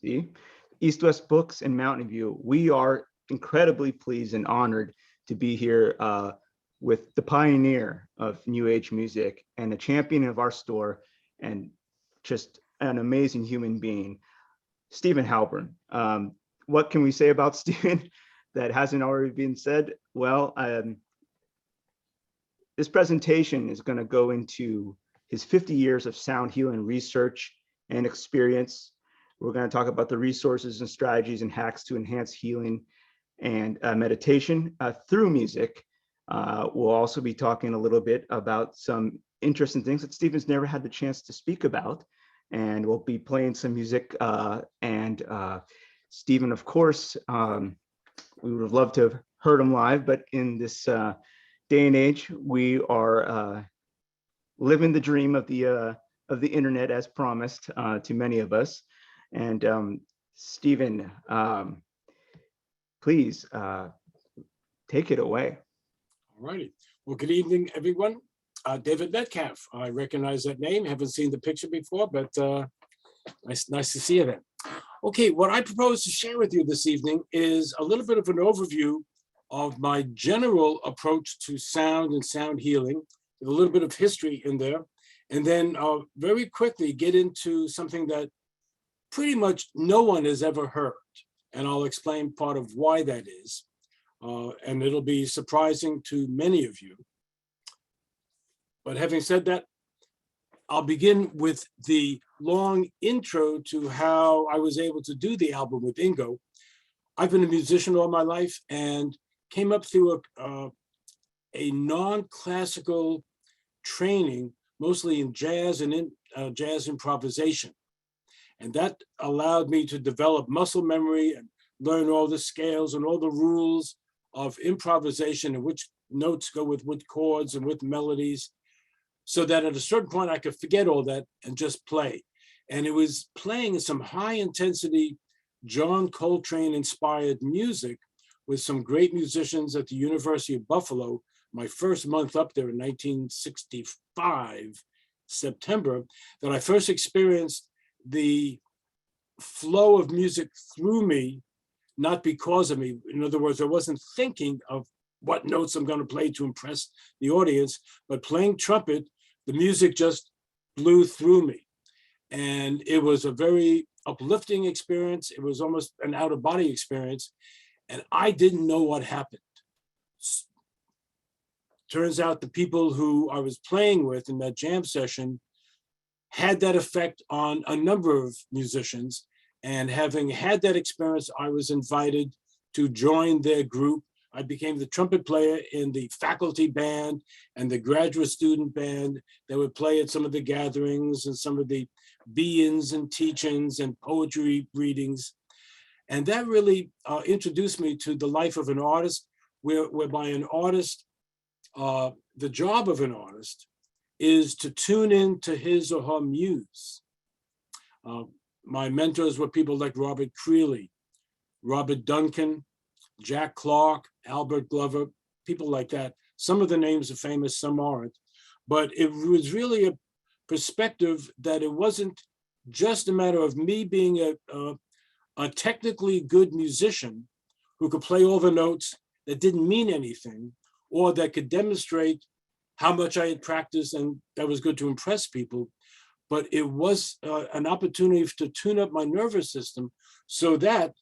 See, East West Books in Mountain View. We are incredibly pleased and honored to be here with the pioneer of New Age music and a champion of our store and just an amazing human being, Stephen Halpern. What can we say about Stephen that hasn't already been said? Well, this presentation is going to go into his 50 years of sound healing research and experience. We're going to talk about the resources and strategies and hacks to enhance healing and meditation through music. We'll also be talking a little bit about some interesting things that Stephen's never had the chance to speak about. And we'll be playing some music. Stephen, of course, we would have loved to have heard him live, but in this day and age, we are living the dream of the internet as promised to many of us. And Stephen, please take it away. All righty. Well, good evening, everyone. David Metcalf. I recognize that name. Haven't seen the picture before, but nice to see you then. Okay, what I propose to share with you this evening is a little bit of an overview of my general approach to sound and sound healing, with a little bit of history in there, and then very quickly get into something that pretty much no one has ever heard, and I'll explain part of why that is, and it'll be surprising to many of you. But having said that, I'll begin with the long intro to how I was able to do the album with Ingo. I've been a musician all my life and came up through a non-classical training, mostly in jazz and in jazz improvisation. And that allowed me to develop muscle memory and learn all the scales and all the rules of improvisation and which notes go with what chords and with melodies, so that at a certain point I could forget all that and just play. And it was playing some high intensity John Coltrane inspired music with some great musicians at the University of Buffalo, my first month up there in 1965, September, that I first experienced the flow of music through me, not because of me. In other words, I wasn't thinking of what notes I'm going to play to impress the audience, but playing trumpet, the music just blew through me. And it was a very uplifting experience. It was almost an out-of-body experience. And I didn't know what happened. Turns out the people who I was playing with in that jam session had that effect on a number of musicians. And having had that experience, I was invited to join their group. I became the trumpet player in the faculty band and the graduate student band that would play at some of the gatherings and some of the be-ins and teach-ins and poetry readings. And that really introduced me to the life of an artist, whereby an artist, the job of an artist is to tune in to his or her muse. My mentors were people like Robert Creeley, Robert Duncan, Jack Clark, Albert Glover, people like that. Some of the names are famous, some aren't. But it was really a perspective that it wasn't just a matter of me being a technically good musician who could play all the notes that didn't mean anything, or that could demonstrate how much I had practiced and that was good to impress people. But it was an opportunity to tune up my nervous system so that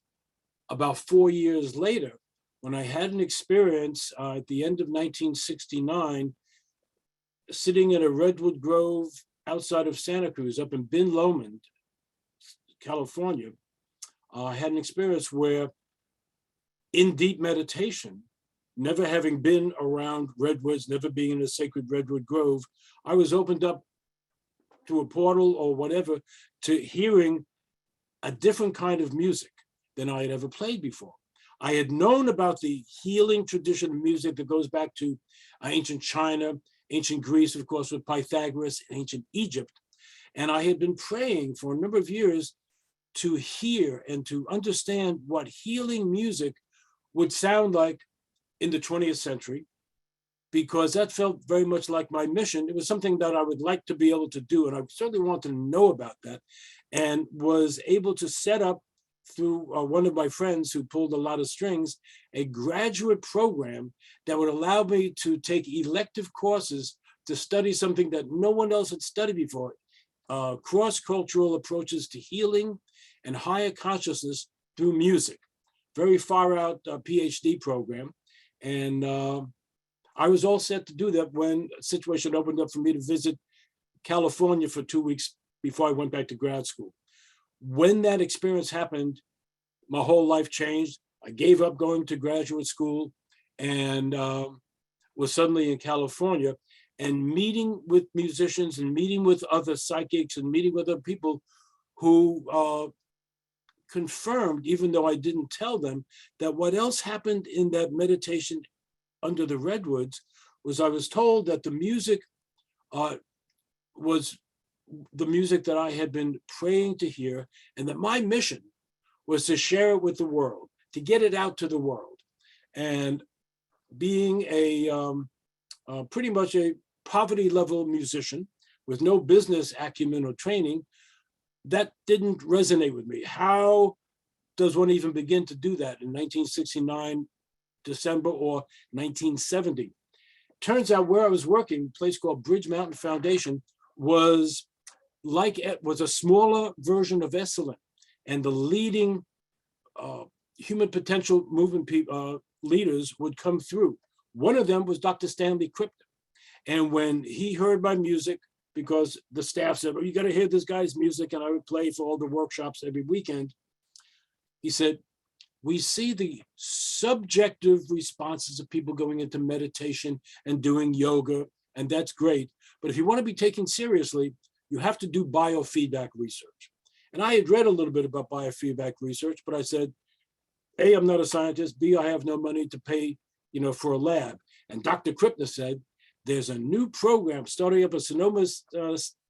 about 4 years later, when I had an experience at the end of 1969, sitting in a redwood grove outside of Santa Cruz, up in Ben Lomond, California, I had an experience where, in deep meditation, never having been around redwoods, never being in a sacred redwood grove, I was opened up to a portal or whatever to hearing a different kind of music than I had ever played before. I had known about the healing tradition of music that goes back to ancient China, ancient Greece, of course, with Pythagoras, and ancient Egypt. And I had been praying for a number of years to hear and to understand what healing music would sound like in the 20th century, because that felt very much like my mission. It was something that I would like to be able to do, and I certainly wanted to know about that, and was able to set up through one of my friends who pulled a lot of strings, a graduate program that would allow me to take elective courses to study something that no one else had studied before, cross-cultural approaches to healing and higher consciousness through music. Very far out PhD program. And I was all set to do that when a situation opened up for me to visit California for 2 weeks before I went back to grad school. When that experience happened, my whole life changed. I gave up going to graduate school and was suddenly in California, and meeting with musicians and meeting with other psychics and meeting with other people who confirmed, even though I didn't tell them, that what else happened in that meditation under the redwoods was I was told that the music was the music that I had been praying to hear, and that my mission was to share it with the world, to get it out to the world. And being pretty much a poverty level musician with no business acumen or training, that didn't resonate with me. How does one even begin to do that in 1969, December, or 1970? Turns out where I was working, a place called Bridge Mountain Foundation, was a smaller version of Esalen, and the leading human potential movement leaders would come through. One of them was Dr. Stanley Krippner. And when he heard my music, because the staff said, "Oh, you got to hear this guy's music," and I would play for all the workshops every weekend, he said, "We see the subjective responses of people going into meditation and doing yoga, and that's great. But if you want to be taken seriously, you have to do biofeedback research." And I had read a little bit about biofeedback research, but I said, A, I'm not a scientist. B, I have no money to pay, for a lab. And Dr. Krippner said, "There's a new program starting up at Sonoma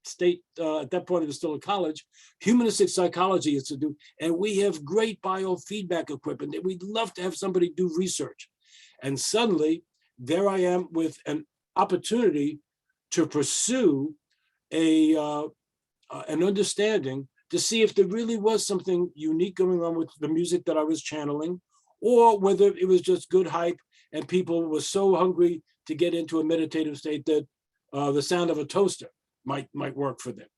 State, at that point it was still a college, Humanistic Psychology Institute, and we have great biofeedback equipment. And we'd love to have somebody do research." And suddenly, there I am with an opportunity to pursue an understanding to see if there really was something unique going on with the music that I was channeling, or whether it was just good hype and people were so hungry to get into a meditative state that the sound of a toaster might work for them.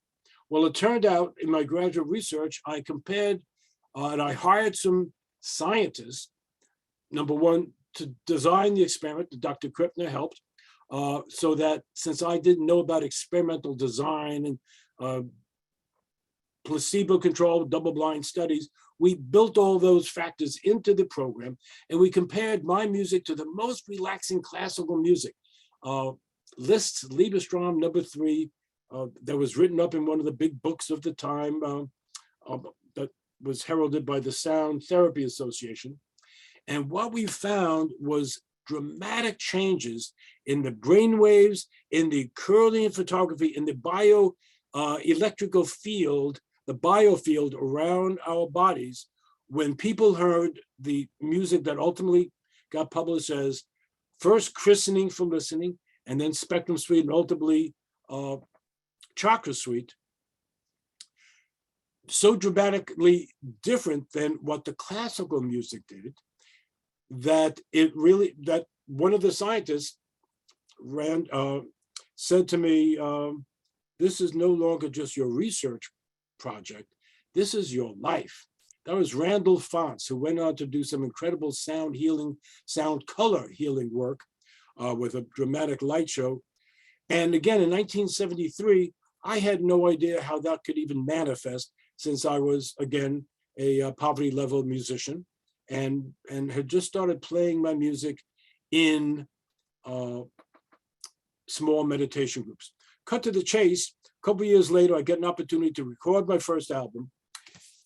Well, it turned out in my graduate research, I compared and I hired some scientists, number one, to design the experiment that Dr. Krippner helped, so that since I didn't know about experimental design and placebo-controlled double-blind studies, we built all those factors into the program, and we compared my music to the most relaxing classical music. Liszt's Liebestrom number 3, that was written up in one of the big books of the time, that was heralded by the Sound Therapy Association. And what we found was dramatic changes in the brain waves, in the Kirlian photography, in the electrical field, the biofield around our bodies, when people heard the music that ultimately got published as first Christening for Listening, and then Spectrum Suite, and ultimately Chakra Suite. So dramatically different than what the classical music did, that one of the scientists said to me, "This is no longer just your research project, this is your life." That was Randall Fonts, who went on to do some incredible sound color healing work with a dramatic light show. And again, in 1973, I had no idea how that could even manifest, since I was, again, a poverty level musician and had just started playing my music in small meditation groups. Cut to the chase, a couple of years later, I get an opportunity to record my first album.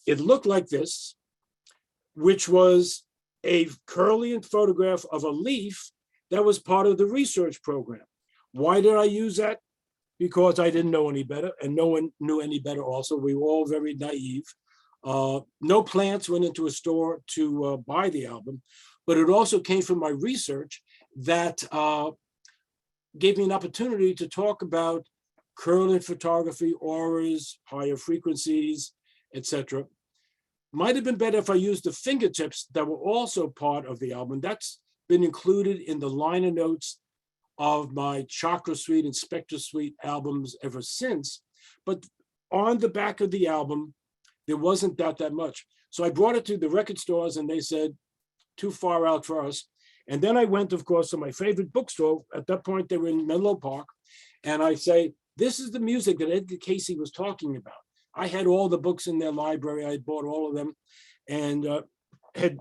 It looked like this, which was a Kirlian photograph of a leaf that was part of the research program. Why did I use that? Because I didn't know any better, and no one knew any better also. We were all very naive. No plants went into a store to buy the album, but it also came from my research that gave me an opportunity to talk about Kirlian photography, auras, higher frequencies, etc. Might have been better if I used the fingertips that were also part of the album. That's been included in the liner notes of my Chakra Suite and Spectra Suite albums ever since. But on the back of the album, there wasn't that much. So I brought it to the record stores and they said, too far out for us. And then I went, of course, to my favorite bookstore. At that point, they were in Menlo Park. And I say, this is the music that Edgar Casey was talking about. I had all the books in their library. I had bought all of them and had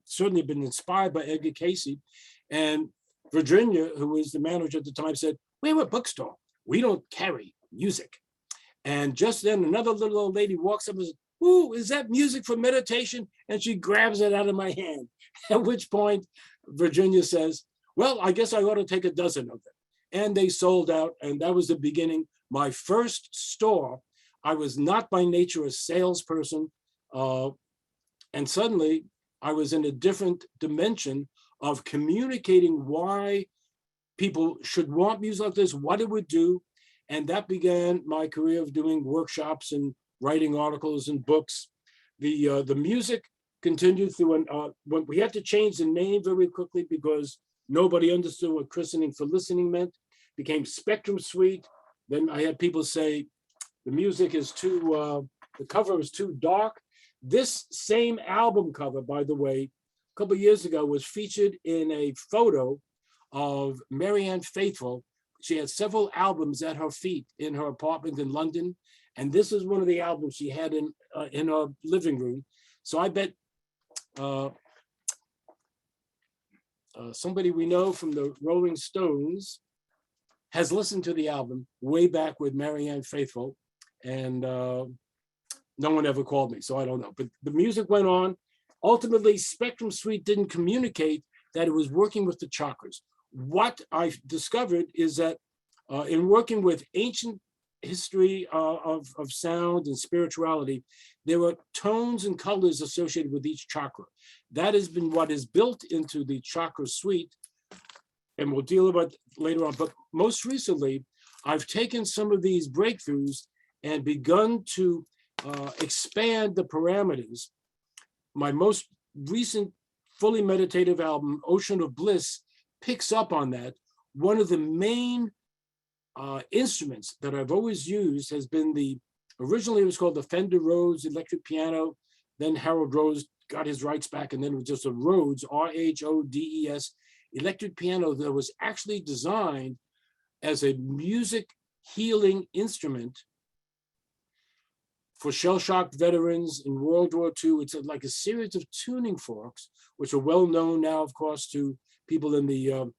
certainly been inspired by Edgar Casey. And Virginia, who was the manager at the time, said, we're a bookstore. We don't carry music. And just then another little old lady walks up and says, ooh, is that music for meditation? And she grabs it out of my hand. At which point Virginia says, well, I guess I ought to take a dozen of them. And they sold out. And that was the beginning. My first store. I was not by nature a salesperson. And suddenly I was in a different dimension of communicating why people should want music like this, what it would do. And that began my career of doing workshops and writing articles and books. The music continued through, when we had to change the name very quickly because nobody understood what christening for listening meant, became Spectrum Suite. Then I had people say, the music is too, the cover is too dark. This same album cover, by the way, a couple of years ago was featured in a photo of Marianne Faithfull. She had several albums at her feet in her apartment in London. And this is one of the albums she had in her living room. So I bet somebody we know from the Rolling Stones has listened to the album way back with Marianne Faithfull. And no one ever called me, so I don't know. But the music went on. Ultimately, Spectrum Suite didn't communicate that it was working with the chakras. What I discovered is that in working with ancient history of sound and spirituality, there were tones and colors associated with each chakra. That has been what is built into the Chakra Suite, and we'll deal about it later on. But most recently, I've taken some of these breakthroughs and begun to expand the parameters. My most recent fully meditative album, Ocean of Bliss, picks up on that. One of the main instruments that I've always used has been originally it was called the Fender Rhodes electric piano. Then Harold Rose got his rights back, and then it was just a Rhodes, R-H-O-D-E-S, electric piano that was actually designed as a music healing instrument for shell-shocked veterans in World War II. It's like a series of tuning forks, which are well known now, of course, to people in the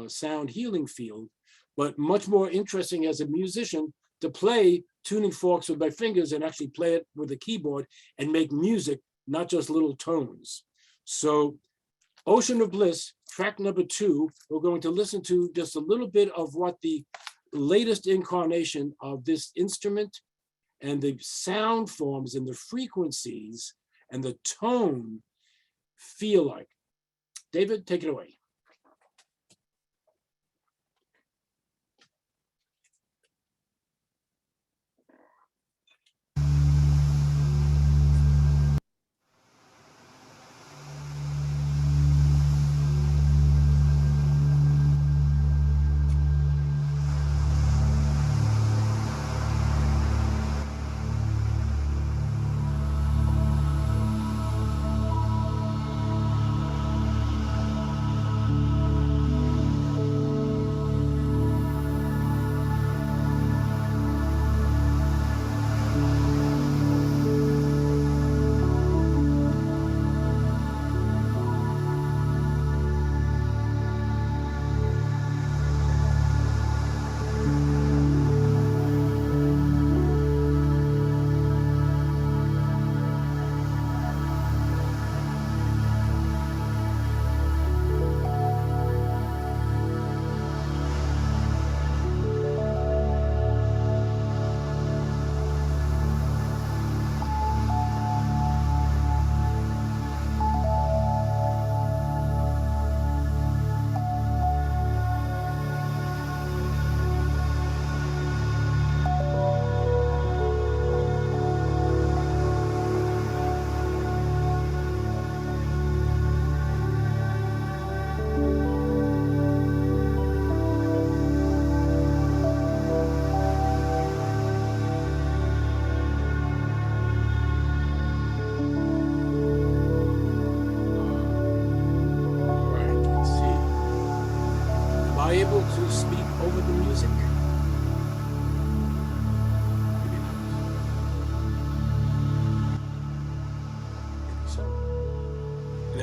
sound healing field, but much more interesting as a musician to play tuning forks with my fingers and actually play it with a keyboard and make music, not just little tones. So Ocean of Bliss, track number 2, we're going to listen to just a little bit of what the latest incarnation of this instrument and the sound forms and the frequencies and the tone feel like. David, take it away.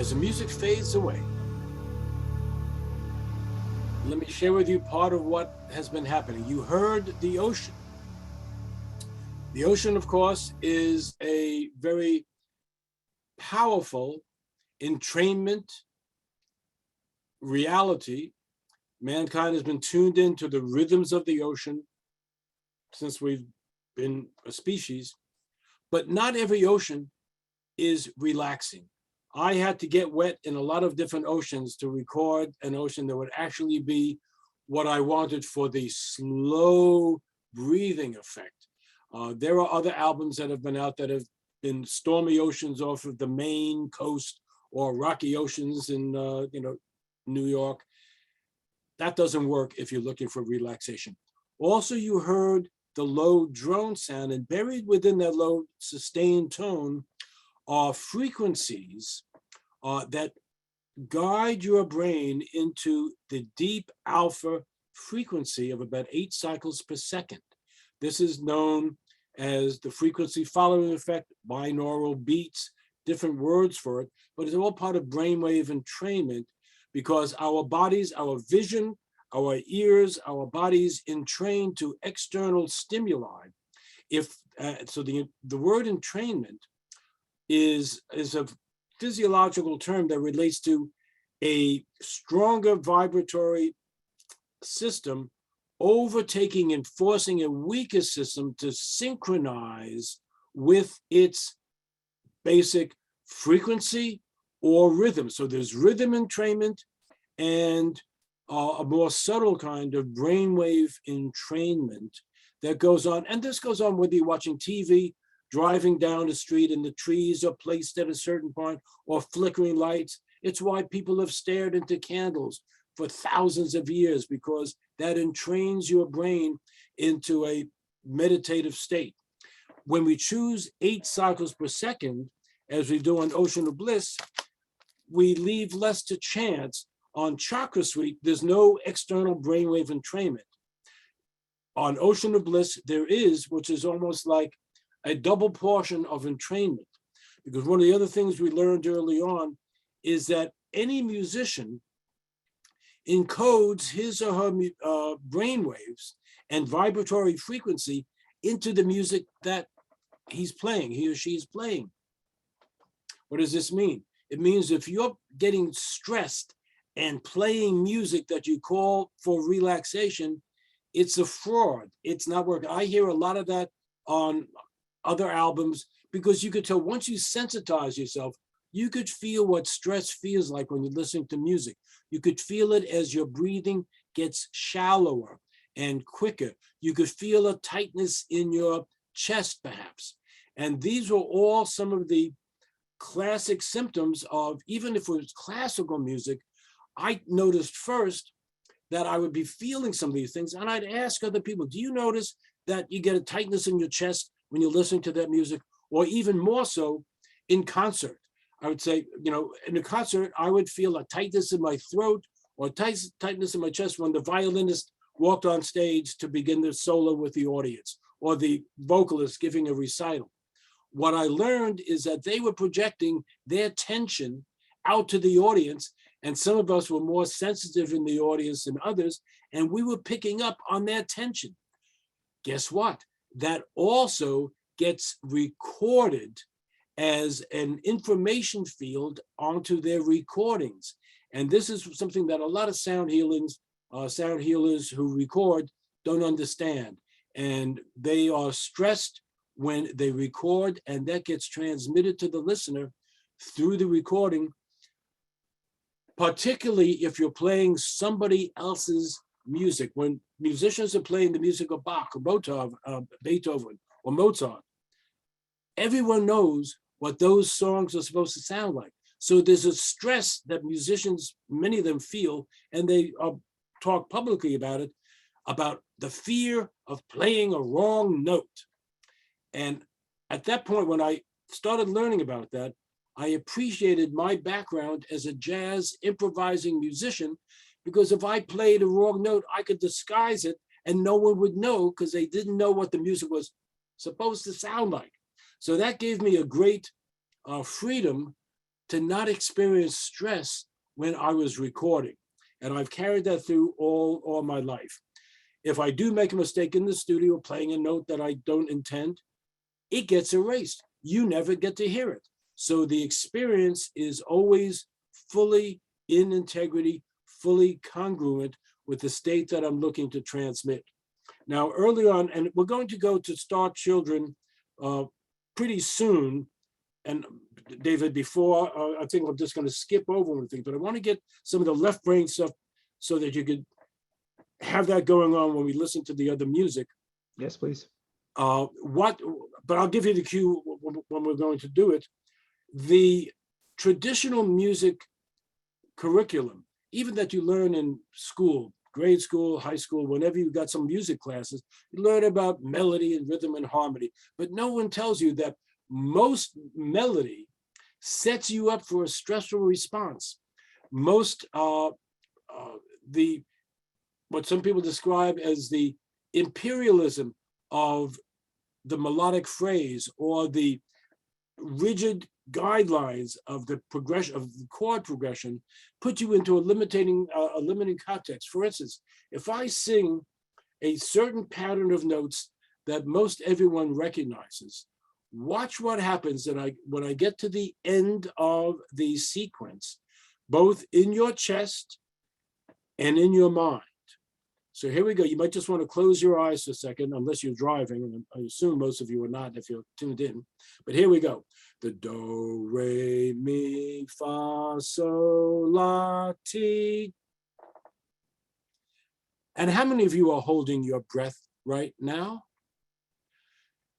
as the music fades away, let me share with you part of what has been happening. You heard the ocean. The ocean, of course, is a very powerful entrainment reality. Mankind has been tuned into the rhythms of the ocean since we've been a species, but not every ocean is relaxing. I had to get wet in a lot of different oceans to record an ocean that would actually be what I wanted for the slow breathing effect. There are other albums that have been out that have been stormy oceans off of the Maine coast or rocky oceans in New York. That doesn't work if you're looking for relaxation. Also, you heard the low drone sound, and buried within that low sustained tone are frequencies that guide your brain into the deep alpha frequency of about 8 cycles per second. This is known as the frequency following effect, binaural beats, different words for it, but it's all part of brainwave entrainment, because our bodies, our vision, our ears, our bodies entrain to external stimuli. So the word entrainment is a physiological term that relates to a stronger vibratory system overtaking and forcing a weaker system to synchronize with its basic frequency or rhythm. So there's rhythm entrainment and a more subtle kind of brainwave entrainment that goes on. And this goes on whether you're watching TV, driving down the street and the trees are placed at a certain point, or flickering lights. It's why people have stared into candles for thousands of years, because that entrains your brain into a meditative state. When we choose 8 cycles per second, as we do on Ocean of Bliss, we leave less to chance. On Chakra Suite, there's no external brainwave entrainment. On Ocean of Bliss, there is, which is almost like a double portion of entrainment. Because one of the other things we learned early on is that any musician encodes his or her brainwaves and vibratory frequency into the music that he's playing, he or she is playing. What does this mean? It means if you're getting stressed and playing music that you call for relaxation, it's a fraud. It's not working. I hear a lot of that on other albums, because you could tell once you sensitize yourself, you could feel what stress feels like when you're listening to music. You could feel it as your breathing gets shallower and quicker. You could feel a tightness in your chest, perhaps. And these were all some of the classic symptoms of, even if it was classical music, I noticed first that I would be feeling some of these things, and I'd ask other people, do you notice that you get a tightness in your chest when you're listening to that music? Or even more so in concert. I would say, in a concert, I would feel a tightness in my throat or tightness in my chest when the violinist walked on stage to begin the solo with the audience, or the vocalist giving a recital. What I learned is that they were projecting their tension out to the audience, and some of us were more sensitive in the audience than others, and we were picking up on their tension. Guess what? That also gets recorded as an information field onto their recordings. And this is something that a lot of sound healers who record don't understand. And they are stressed when they record, and that gets transmitted to the listener through the recording, particularly if you're playing somebody else's music. When musicians are playing the music of Bach or Beethoven or Mozart, everyone knows what those songs are supposed to sound like. So there's a stress that musicians, many of them feel, and they talk publicly about it, about the fear of playing a wrong note. And at that point, when I started learning about that, I appreciated my background as a jazz improvising musician, because if I played a wrong note, I could disguise it and no one would know, because they didn't know what the music was supposed to sound like. So that gave me a great freedom to not experience stress when I was recording. And I've carried that through all my life. If I do make a mistake in the studio playing a note that I don't intend, it gets erased. You never get to hear it. So the experience is always fully in integrity, fully congruent with the state that I'm looking to transmit. Now, early on, and we're going to go to Start Children pretty soon. And David, before, I think I'm just going to skip over one thing, but I want to get some of the left brain stuff so that you could have that going on when we listen to the other music. Yes, please. But I'll give you the cue when we're going to do it. The traditional music curriculum, even that you learn in school, grade school, high school, whenever you got some music classes, you learn about melody and rhythm and harmony, but no one tells you that most melody sets you up for a stressful response. Most, what some people describe as the imperialism of the melodic phrase or the rigid guidelines of the progression of the chord progression put you into a limiting context. For instance, if I sing a certain pattern of notes that most everyone recognizes, watch what happens when I get to the end of the sequence, both in your chest and in your mind. So here we go. You might just want to close your eyes for a second, unless you're driving, and I assume most of you are not if you're tuned in. But here we go. The do, re, mi, fa, sol, la, ti. And how many of you are holding your breath right now?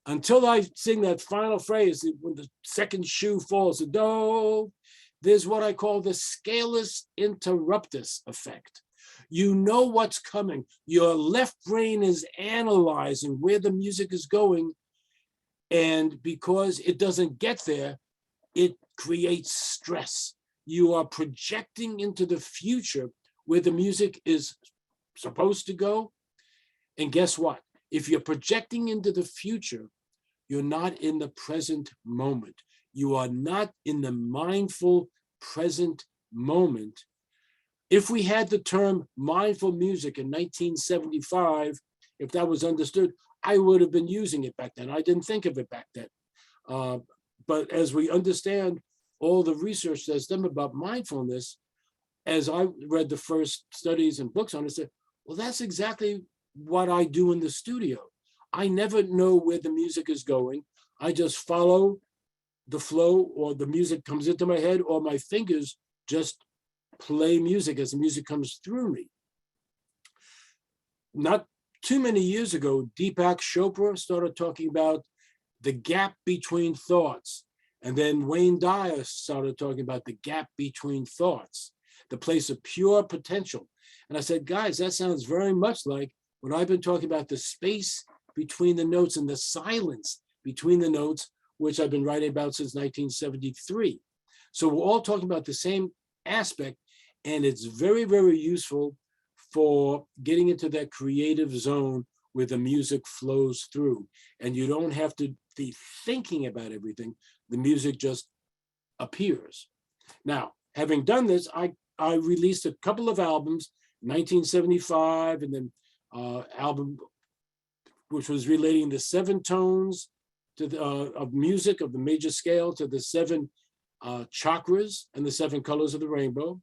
Until I sing that final phrase, when the second shoe falls, the do, there's what I call the scalus interruptus effect. You know what's coming. Your left brain is analyzing where the music is going. And because it doesn't get there, it creates stress. You are projecting into the future where the music is supposed to go. And guess what? If you're projecting into the future, you're not in the present moment. You are not in the mindful present moment. If we had the term mindful music in 1975, if that was understood, I would have been using it back then. I didn't think of it back then. But as we understand all the research that's done about mindfulness, as I read the first studies and books on it, I said, well, that's exactly what I do in the studio. I never know where the music is going. I just follow the flow, or the music comes into my head, or my fingers just play music as the music comes through me. Not too many years ago, Deepak Chopra started talking about the gap between thoughts. And then Wayne Dyer started talking about the gap between thoughts, the place of pure potential. And I said, guys, that sounds very much like what I've been talking about, the space between the notes and the silence between the notes, which I've been writing about since 1973. So we're all talking about the same aspect, and it's very, very useful for getting into that creative zone where the music flows through. And you don't have to be thinking about everything. The music just appears. Now, having done this, I released a couple of albums, 1975, and then album which was relating the 7 tones to the, of music of the major scale to the 7 chakras and the 7 colors of the rainbow.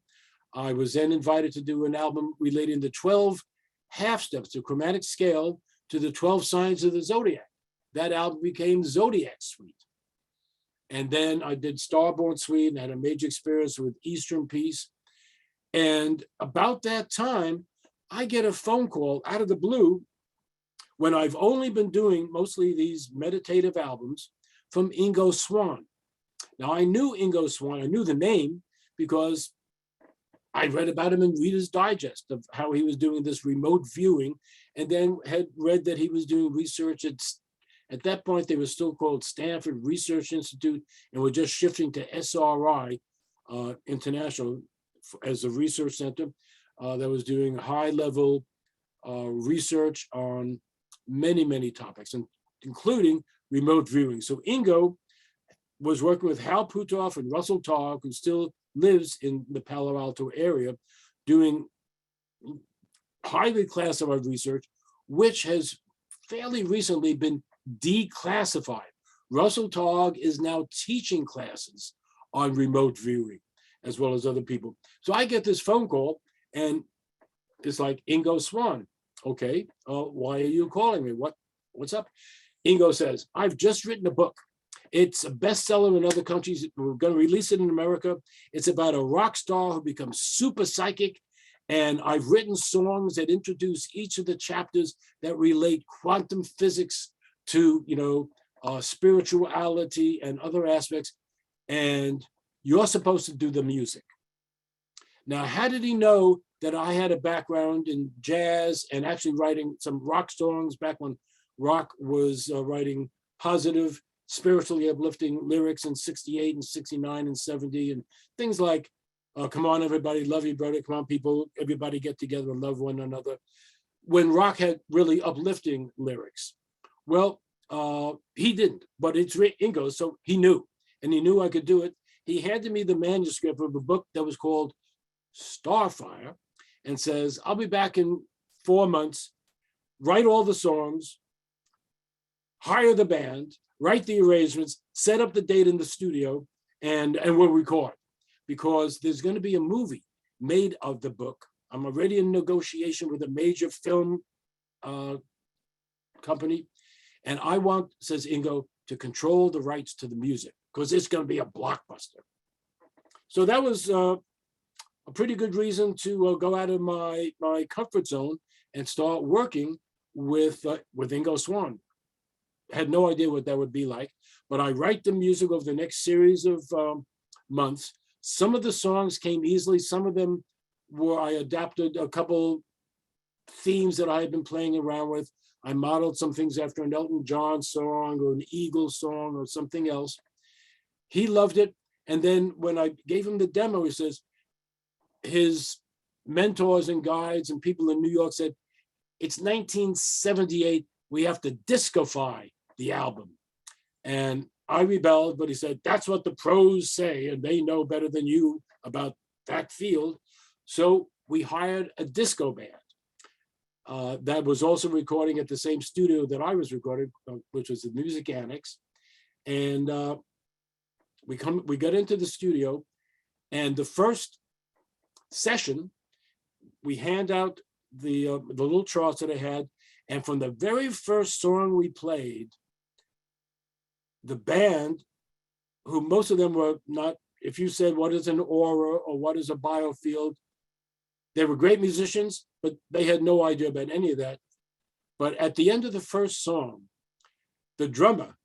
I was then invited to do an album relating the 12 half steps, the chromatic scale, to the 12 signs of the zodiac. That album became Zodiac Suite. And then I did Starborn Suite and had a major experience with Eastern Peace. And about that time, I get a phone call out of the blue when I've only been doing mostly these meditative albums from Ingo Swann. Now, I knew Ingo Swann, I knew the name because I read about him in Reader's Digest of how he was doing this remote viewing, and then had read that he was doing research at that point, they were still called Stanford Research Institute, and were just shifting to SRI International as a research center that was doing high-level research on many, many topics, including remote viewing. So Ingo was working with Hal Puthoff and Russell Targ, who still lives in the Palo Alto area, doing highly classified research, which has fairly recently been declassified. Russell Targ is now teaching classes on remote viewing, as well as other people. So I get this phone call, and it's like, Ingo Swann. Okay, why are you calling me? What's up? Ingo says, I've just written a book. It's a bestseller in other countries. We're going to release it in America. It's about a rock star who becomes super psychic. And I've written songs that introduce each of the chapters that relate quantum physics to, spirituality and other aspects. And you're supposed to do the music. Now, how did he know that I had a background in jazz and actually writing some rock songs back when rock was writing positive, spiritually uplifting lyrics in 68 and 69 and 70 and things like, come on, everybody, love you, brother. Come on, people, everybody get together and love one another. When rock had really uplifting lyrics. Well, he didn't, but it's Ingo, so he knew, and he knew I could do it. He handed me the manuscript of a book that was called Starfire and says, I'll be back in 4 months, write all the songs, hire the band, write the arrangements, set up the date in the studio, and we'll record. Because there's going to be a movie made of the book. I'm already in negotiation with a major film company. And I want, says Ingo, to control the rights to the music because it's going to be a blockbuster. So that was a pretty good reason to go out of my comfort zone and start working with Ingo Swann. Had no idea what that would be like, but I write the music over the next series of months. Some of the songs came easily. Some of them I adapted a couple themes that I had been playing around with. I modeled some things after an Elton John song or an Eagles song or something else. He loved it. And then when I gave him the demo, he says, his mentors and guides and people in New York said, it's 1978, we have to discofy the album. And I rebelled, but he said, that's what the pros say, and they know better than you about that field. So we hired a disco band that was also recording at the same studio that I was recording, which was the Music Annex. And we got into the studio, and the first session, we hand out the little charts that I had, and from the very first song we played, the band, who most of them were not, if you said, what is an aura or what is a biofield, they were great musicians, but they had no idea about any of that. But at the end of the first song, the drummer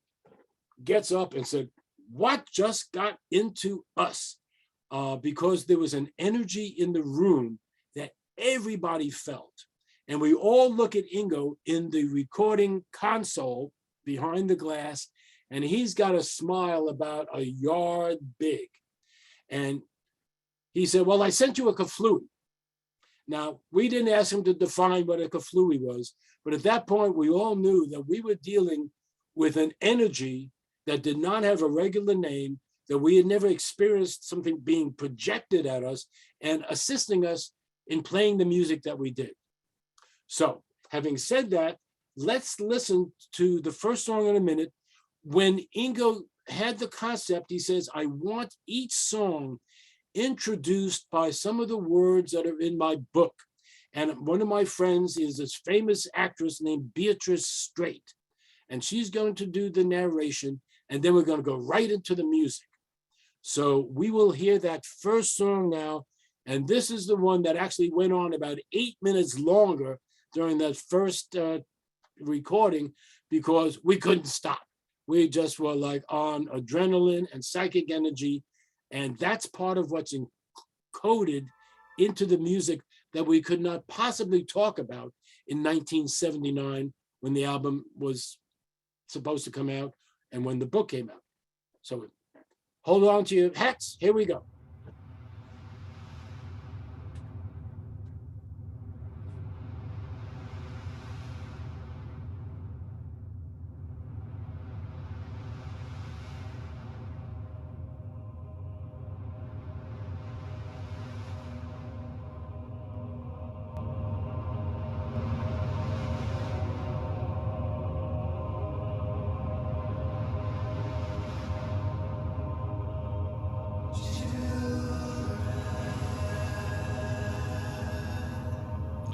gets up and said, what just got into us? Because there was an energy in the room that everybody felt. And we all look at Ingo in the recording console behind the glass, and he's got a smile about a yard big. And he said, well, I sent you a kaflooey. Now, we didn't ask him to define what a kaflooey was, but at that point, we all knew that we were dealing with an energy that did not have a regular name, that we had never experienced something being projected at us and assisting us in playing the music that we did. So, having said that, let's listen to the first song in a minute. When Ingo had the concept, he says, I want each song introduced by some of the words that are in my book. And one of my friends is this famous actress named Beatrice Straight. And she's going to do the narration, and then we're going to go right into the music. So we will hear that first song now. And this is the one that actually went on about 8 minutes longer during that first recording, because we couldn't stop. We just were like on adrenaline and psychic energy. And that's part of what's encoded into the music that we could not possibly talk about in 1979 when the album was supposed to come out and when the book came out. So hold on to your hats. Here we go.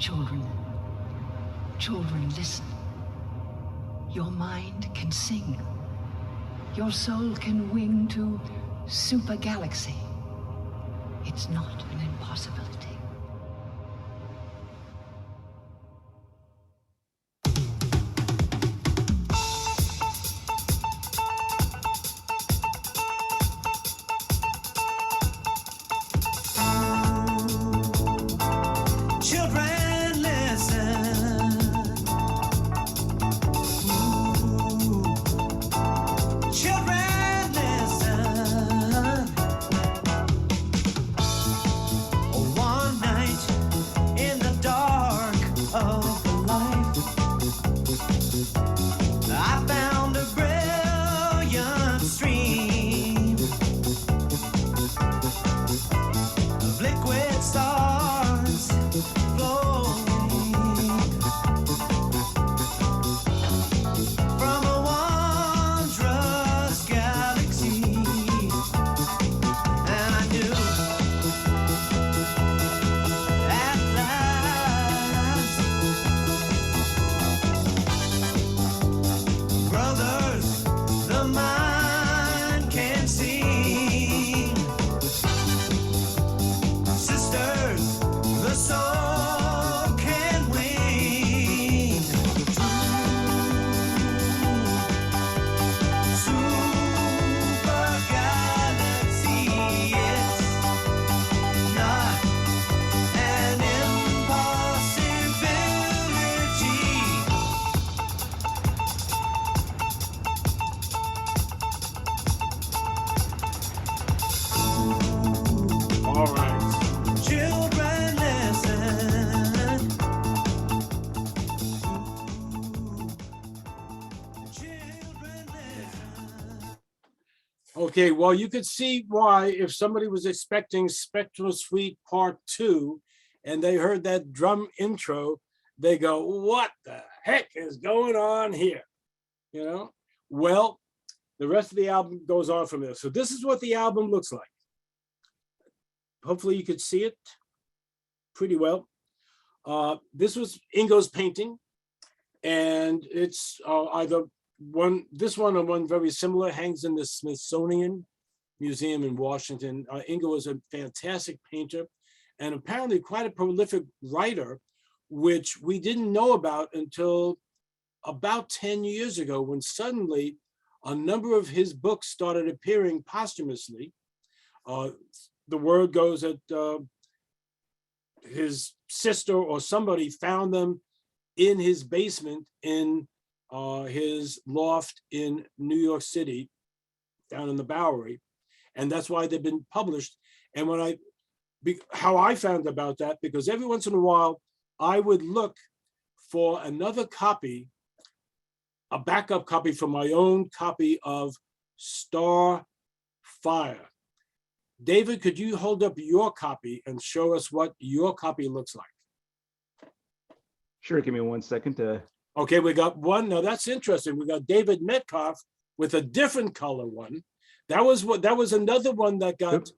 Children, children, listen. Your mind can sing. Your soul can wing to super galaxy. It's not an impossibility. Okay, well, you could see why if somebody was expecting Spectral Suite Part 2 and they heard that drum intro, they go, what the heck is going on here? You know? Well, the rest of the album goes on from there. So this is what the album looks like. Hopefully you could see it pretty well. This was Ingo's painting, and it's either this one or one very similar hangs in the Smithsonian Museum in Washington. Ingo was a fantastic painter and apparently quite a prolific writer, which we didn't know about until about 10 years ago, when suddenly a number of his books started appearing posthumously. The word goes that his sister or somebody found them in his basement in his loft in New York City, down in the Bowery, and that's why they've been published. And how I found about that, because every once in a while I would look for another copy, a backup copy from my own copy of Starfire. David, could you hold up your copy and show us what your copy looks like? Sure, give me 1 second to. Okay, we got one. Now that's interesting. We got David Metcalf with a different color one. That was another one that got.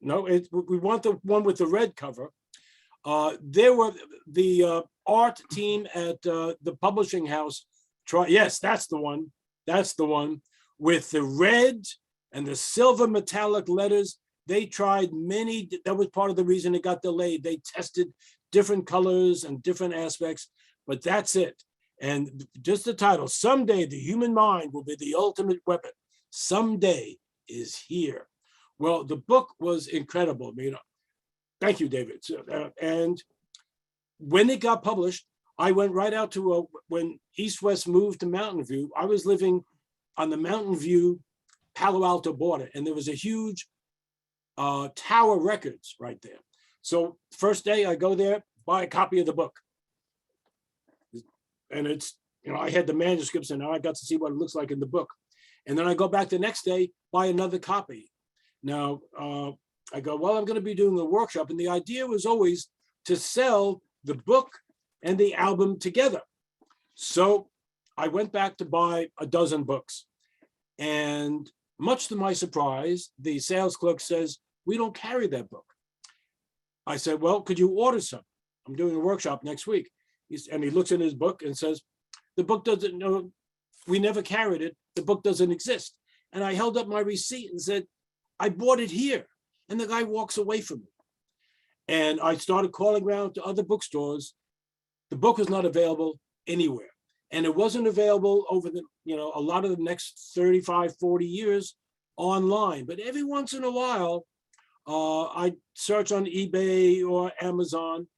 No, we want the one with the red cover. There were the art team at the publishing house. Yes, that's the one. That's the one with the red and the silver metallic letters. They tried many. That was part of the reason it got delayed. They tested different colors and different aspects. But that's it. And just the title, Someday the Human Mind Will Be the Ultimate Weapon. Someday is here. Well, the book was incredible. You know, thank you, David. And when it got published, I went right out to when East West moved to Mountain View. I was living on the Mountain View Palo Alto border, and there was a huge Tower Records right there. So first day I go there, buy a copy of the book. And it's, you know, I had the manuscripts and now I got to see what it looks like in the book. And then I go back the next day, buy another copy. Now, I go, well, I'm going to be doing a workshop. And the idea was always to sell the book and the album together. So I went back to buy a dozen books. And much to my surprise, the sales clerk says, we don't carry that book. I said, well, could you order some? I'm doing a workshop next week. And he looks in his book and says, the book doesn't know, we never carried it. The book doesn't exist. And I held up my receipt and said, I bought it here. And the guy walks away from me. And I started calling around to other bookstores. The book was not available anywhere. And it wasn't available over the, a lot of the next 35, 40 years online. But every once in a while, I search on eBay or Amazon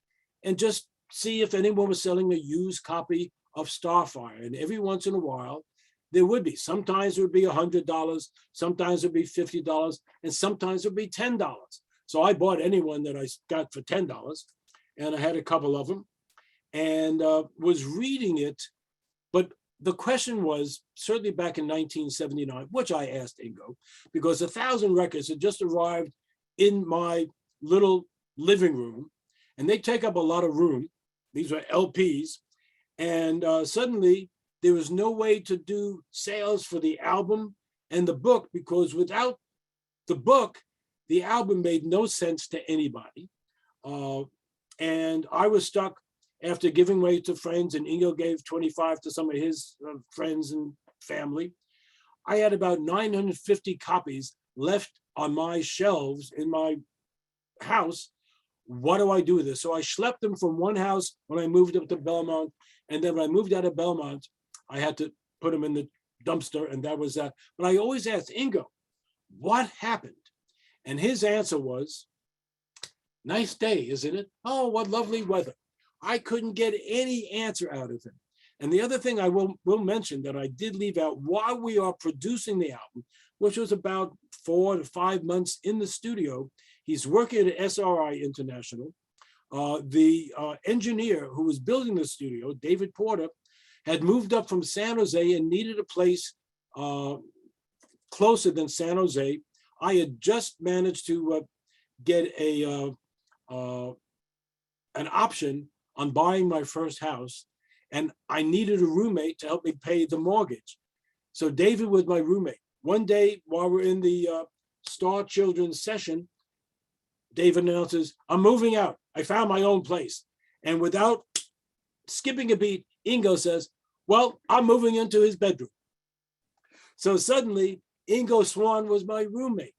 and just see if anyone was selling a used copy of Starfire. And every once in a while, there would be. Sometimes it would be $100, sometimes it would be $50, and sometimes it would be $10. So I bought anyone that I got for $10, and I had a couple of them, and was reading it. But the question was, certainly back in 1979, which I asked Ingo, because 1,000 records had just arrived in my little living room, and they take up a lot of room. These were LPs, and suddenly there was no way to do sales for the album and the book, because without the book, the album made no sense to anybody. And I was stuck after giving away to friends, and Ingo gave 25 to some of his friends and family. I had about 950 copies left on my shelves in my house. What do I do with this? So I schlepped them from one house when I moved up to Belmont. And then when I moved out of Belmont, I had to put them in the dumpster, and that was that. But I always asked Ingo, what happened? And his answer was, nice day, isn't it? Oh, what lovely weather. I couldn't get any answer out of him. And the other thing I will mention that I did leave out while we are producing the album, which was about 4 to 5 months in the studio, he's working at SRI International. The engineer who was building the studio, David Porter, had moved up from San Jose and needed a place closer than San Jose. I had just managed to get an option on buying my first house, and I needed a roommate to help me pay the mortgage. So David was my roommate. One day while we're in the Star Children's session, David announces, I'm moving out. I found my own place. And without skipping a beat, Ingo says, well, I'm moving into his bedroom. So suddenly, Ingo Swann was my roommate.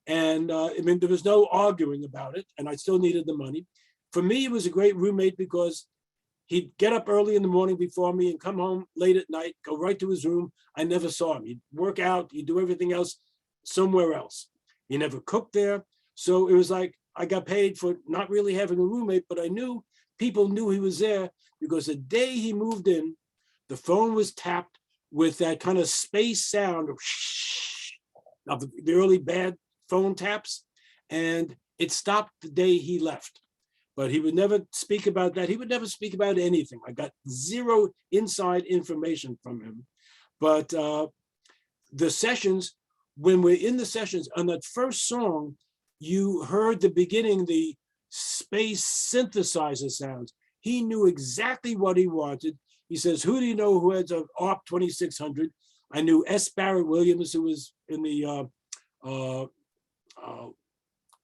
And there was no arguing about it, and I still needed the money. For me, he was a great roommate because he'd get up early in the morning before me and come home late at night, go right to his room. I never saw him. He'd work out, he'd do everything else somewhere else. He never cooked there. So it was like I got paid for not really having a roommate, but I knew people knew he was there because the day he moved in, the phone was tapped with that kind of space sound of the early bad phone taps, and it stopped the day he left. But he would never speak about that. He would never speak about anything. I got zero inside information from him. But the sessions, when we're in the sessions, on that first song, you heard the beginning, the space synthesizer sounds. He knew exactly what he wanted. He says, who do you know who has an ARP 2600? I knew S. Barrett Williams, who was in the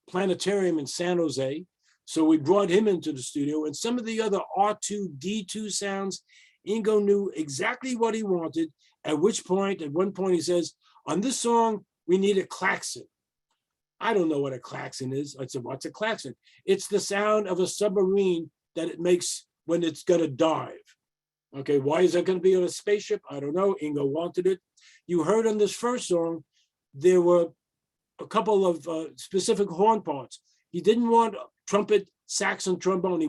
planetarium in San Jose. So we brought him into the studio, and some of the other R2-D2 sounds, Ingo knew exactly what he wanted. At one point he says, on this song, we need a klaxon. I don't know what a klaxon is. I said, what's a klaxon? It's the sound of a submarine that it makes when it's gonna dive. Okay, why is that gonna be on a spaceship? I don't know, Ingo wanted it. You heard on this first song, there were a couple of specific horn parts. He didn't want trumpet, sax, and trombone.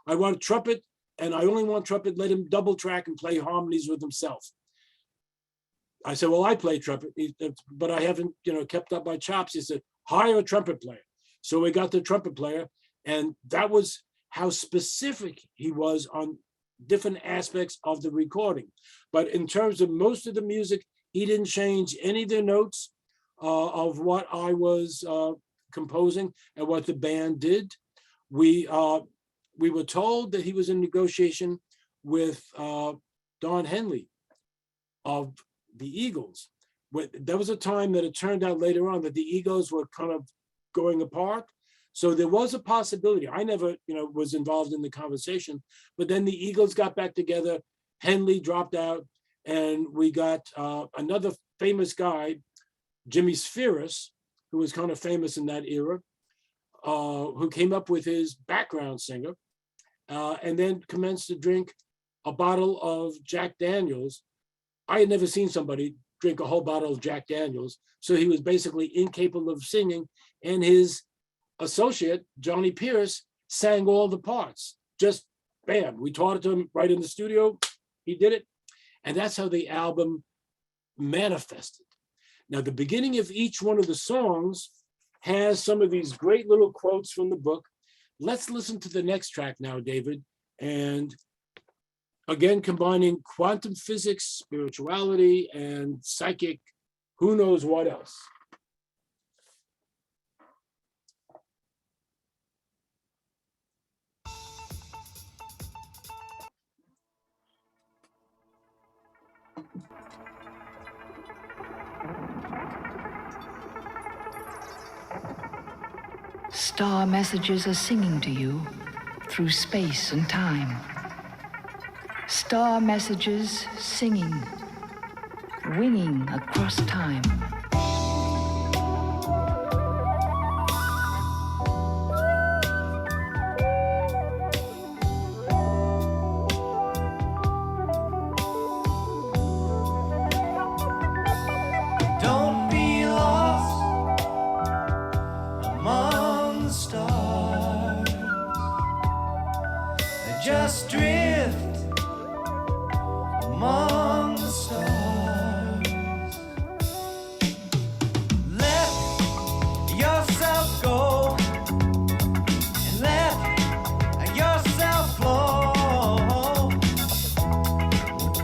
I want trumpet, and I only want trumpet, let him double track and play harmonies with himself. I said, well, I play trumpet, but I haven't, kept up my chops. He said, hire a trumpet player. So we got the trumpet player, and that was how specific he was on different aspects of the recording. But in terms of most of the music, he didn't change any of the notes of what I was composing and what the band did. We were told that he was in negotiation with Don Henley of the Eagles. There was a time that it turned out later on that the Eagles were kind of going apart. So there was a possibility. I never, was involved in the conversation, but then the Eagles got back together. Henley dropped out, and we got another famous guy, Jimmy Spheris, who was kind of famous in that era, who came up with his background singer, and then commenced to drink a bottle of Jack Daniels. I had never seen somebody drink a whole bottle of Jack Daniels, so he was basically incapable of singing, and his associate, Johnny Pierce, sang all the parts. Just bam, we taught it to him right in the studio, he did it, and that's how the album manifested. Now, the beginning of each one of the songs has some of these great little quotes from the book. Let's listen to the next track now, David. And again, combining quantum physics, spirituality, and psychic, who knows what else. Star messages are singing to you through space and time. Star messages singing, winging across time. Don't be lost among the stars. Just drift among the stars. Let yourself go and let yourself flow.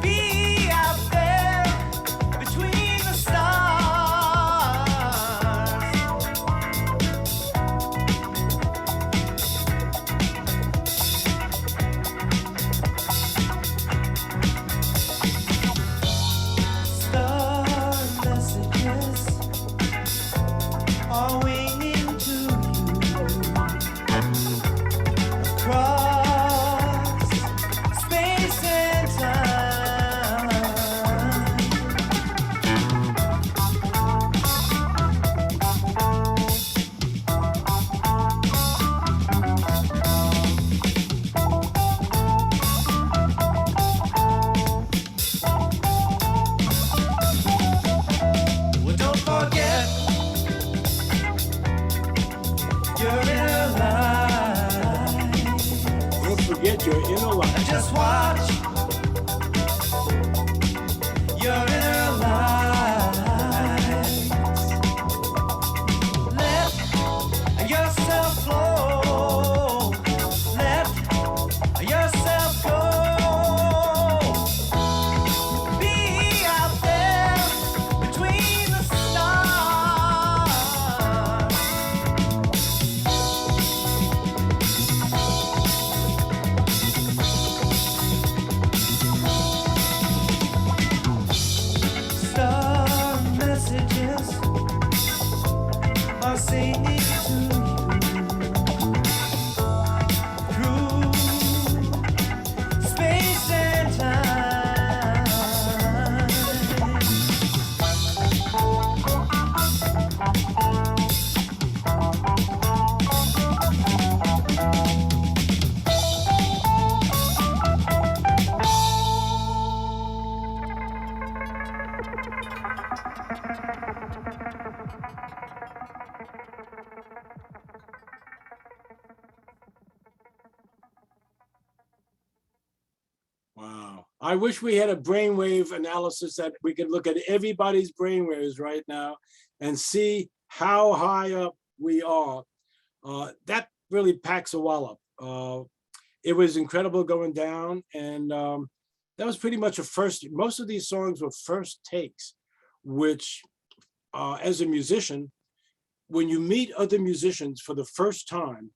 Be out there between the stars. Star messages are winging to you across space and time. Well, don't forget your inner light. Don't forget your inner life. Just watch your inner light. Let yourself flow. Let yourself go. Be out there between the stars. Star messages are singing to you through space and time. Wow. I wish we had a brainwave analysis that we could look at everybody's brainwaves right now and see how high up we are. That really packs a wallop. It was incredible going down, and that was pretty much a first. Most of these songs were first takes, which as a musician, when you meet other musicians for the first time,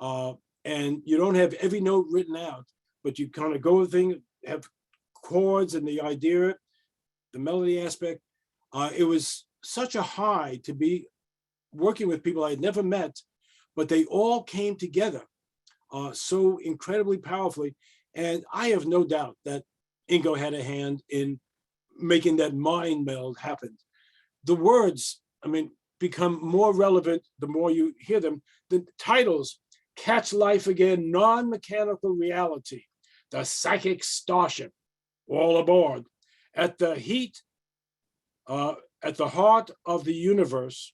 and you don't have every note written out, but you kind of go with things, have chords and the idea, the melody aspect. It was such a high to be working with people I had never met, but they all came together so incredibly powerfully. And I have no doubt that Ingo had a hand in making that mind meld happen. The words, I mean, become more relevant the more you hear them. The titles, Catch Life Again, Non-Mechanical Reality, The Psychic Starship, All Aboard, At the Heart of the Universe,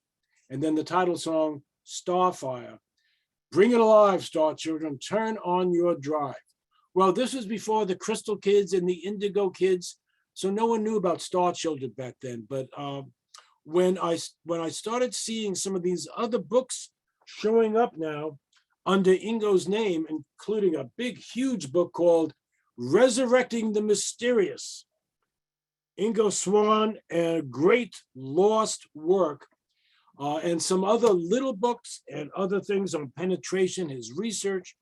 and then the title song, Starfire, Bring It Alive, Star Children, Turn on Your Drive. Well, this was before the Crystal Kids and the Indigo Kids, so no one knew about Star Children back then. But when I started seeing some of these other books showing up now under Ingo's name, including a big, huge book called Resurrecting the Mysterious, Ingo Swann, a great lost work, and some other little books and other things on penetration, his research,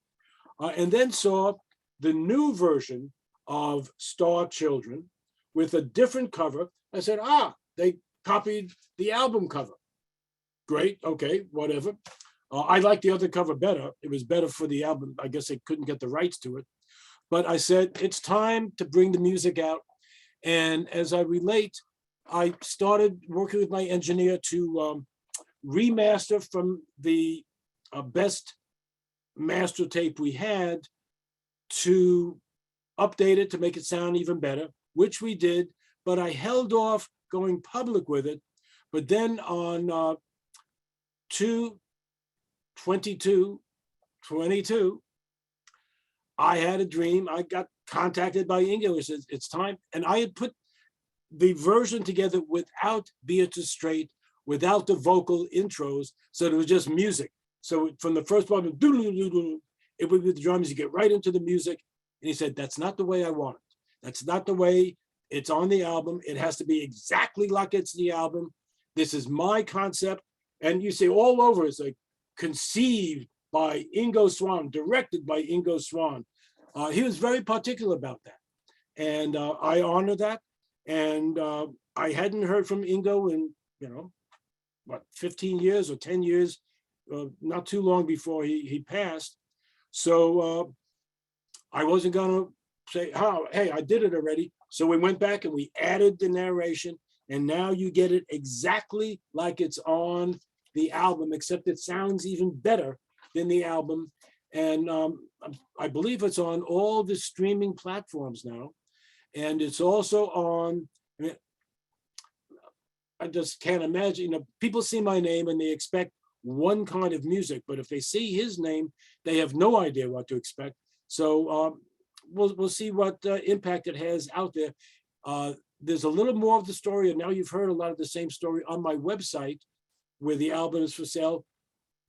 and then saw the new version of Star Children with a different cover. I said, they copied the album cover. Great, okay, whatever. I like the other cover better. It was better for the album. I guess they couldn't get the rights to it. But I said, it's time to bring the music out. And as I relate, I started working with my engineer to remaster from the best master tape we had to update it to make it sound even better, which we did, but I held off going public with it. But then on 2/22/22, I had a dream. I got contacted by Ingo. He said, it's time. And I had put the version together without Beatrice Straight, without the vocal intros, so it was just music. So from the first part, it would be the drums, you get right into the music. And he said, that's not the way I want it. That's not the way it's on the album. It has to be exactly like it's the album. This is my concept. And you see all over, it's like conceived by Ingo Swann, directed by Ingo Swann. He was very particular about that. And I honor that. And I hadn't heard from Ingo in, 15 years or 10 years, not too long before he passed. So I wasn't gonna say, hey, I did it already. So we went back and we added the narration, and now you get it exactly like it's on the album, except it sounds even better than the album. And I believe it's on all the streaming platforms now. And it's also on, I just can't imagine, people see my name and they expect one kind of music, but if they see his name, they have no idea what to expect. So we'll see what impact it has out there. There's a little more of the story, and now you've heard a lot of the same story on my website where the album is for sale.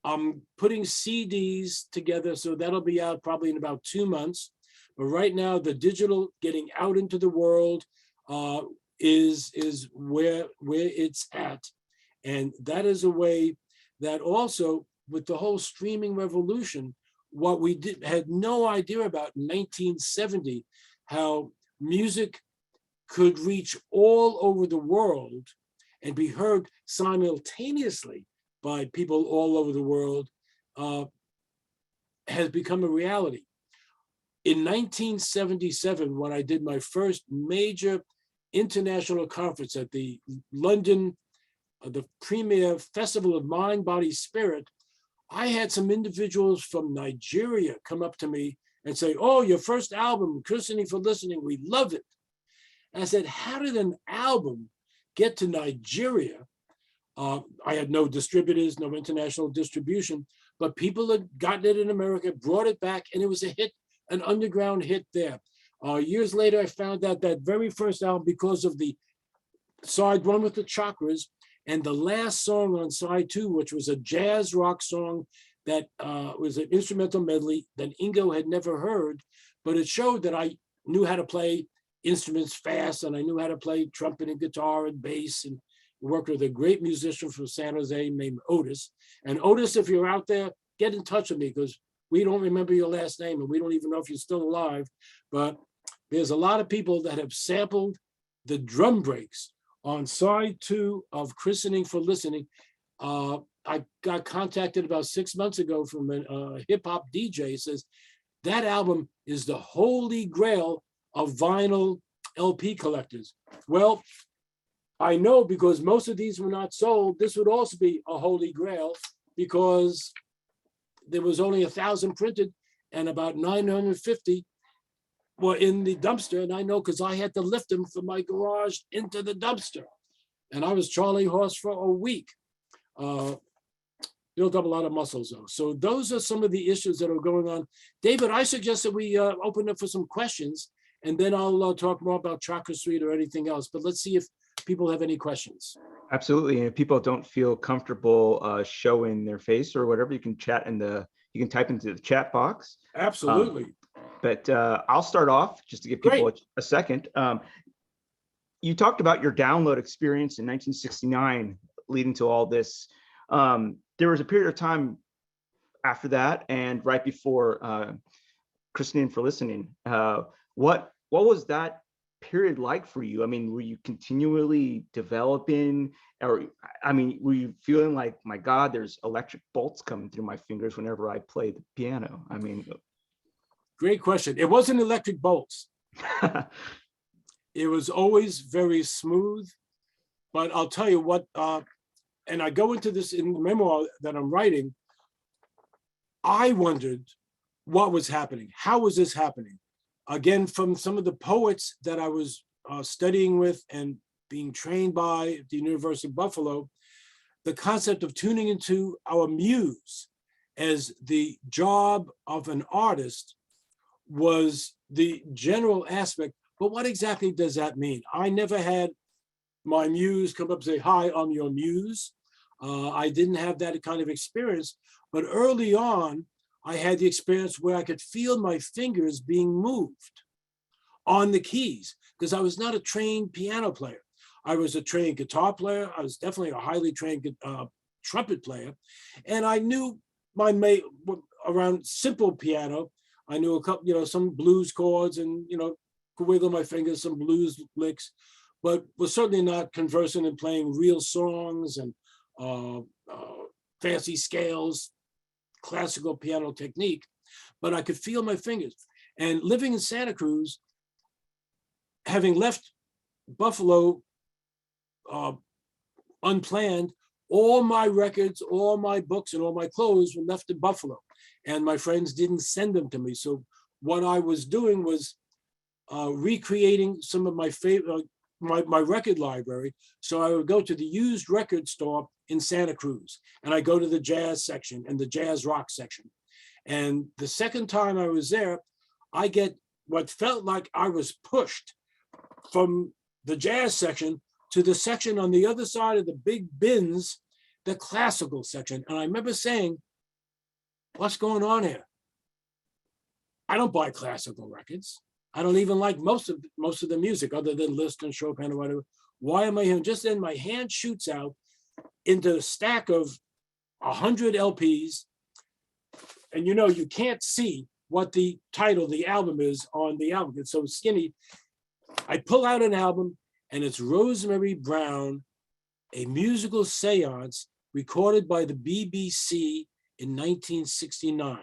I'm putting CDs together, so that'll be out probably in about 2 months. But right now, the digital getting out into the world is where it's at. And that is a way that also, with the whole streaming revolution, what we had no idea about in 1970, how music could reach all over the world and be heard simultaneously by people all over the world, has become a reality. In 1977, when I did my first major international conference at the London, the premier festival of mind, body, spirit, I had some individuals from Nigeria come up to me and say, oh, your first album, Christening for Listening, we love it. And I said, how did an album get to Nigeria? I had no distributors, no international distribution, but people had gotten it in America, brought it back, and it was a hit, an underground hit there. Years later, I found out that very first album, because of the side one with the chakras, and the last song on side two, which was a jazz rock song that was an instrumental medley that Ingo had never heard, but it showed that I knew how to play instruments fast, and I knew how to play trumpet and guitar and bass, and worked with a great musician from San Jose named Otis. And Otis, if you're out there, get in touch with me, because we don't remember your last name and we don't even know if you're still alive. But there's a lot of people that have sampled the drum breaks on side two of Christening for Listening. I got contacted about 6 months ago from a hip hop DJ. He says, that album is the holy grail of vinyl LP collectors. Well, I know, because most of these were not sold. This would also be a holy grail, because there was only 1,000 printed and about 950 were in the dumpster. And I know, because I had to lift them from my garage into the dumpster. And I was Charlie Horse for a week. Built up a lot of muscles though. So those are some of the issues that are going on. David, I suggest that we open up for some questions, and then I'll talk more about Chakra Suite or anything else. But let's see if people have any questions. Absolutely. And if people don't feel comfortable showing their face or whatever, you can chat you can type into the chat box. Absolutely. But I'll start off just to give people a second. You talked about your download experience in 1969 leading to all this. There was a period of time after that and right before Christine for listening. What was that period like for you? I mean, were you continually developing, or I mean, were you feeling like, my God, there's electric bolts coming through my fingers whenever I play the piano? I mean, great question. It wasn't electric bolts. It was always very smooth. But I'll tell you what, and I go into this in the memoir that I'm writing, I wondered what was happening. How was this happening? Again, from some of the poets that I was studying with and being trained by at the University of Buffalo, the concept of tuning into our muse as the job of an artist was the general aspect. But what exactly does that mean? I never had my muse come up and say, hi, I'm your muse. I didn't have that kind of experience, but early on, I had the experience where I could feel my fingers being moved on the keys, because I was not a trained piano player. I was a trained guitar player. I was definitely a highly trained trumpet player. And I knew around simple piano, I knew a couple, some blues chords and, could wiggle my fingers, some blues licks, but was certainly not conversant in playing real songs and fancy scales, classical piano technique, but I could feel my fingers. And living in Santa Cruz, having left Buffalo unplanned, all my records, all my books, and all my clothes were left in Buffalo, and my friends didn't send them to me. So what I was doing was recreating some of my favorite, my record library. So I would go to the used record store in Santa Cruz, and I go to the jazz section and the jazz rock section. And the second time I was there, I get what felt like I was pushed from the jazz section to the section on the other side of the big bins, the classical section. And I remember saying, what's going on here? I don't buy classical records. I don't even like most of the music other than Liszt and Chopin or whatever. Why am I here? Just then my hand shoots out into a stack of 100 LPs. And you can't see what the title, the album is on the album. It's so skinny. I pull out an album and it's Rosemary Brown, a musical seance recorded by the BBC in 1969.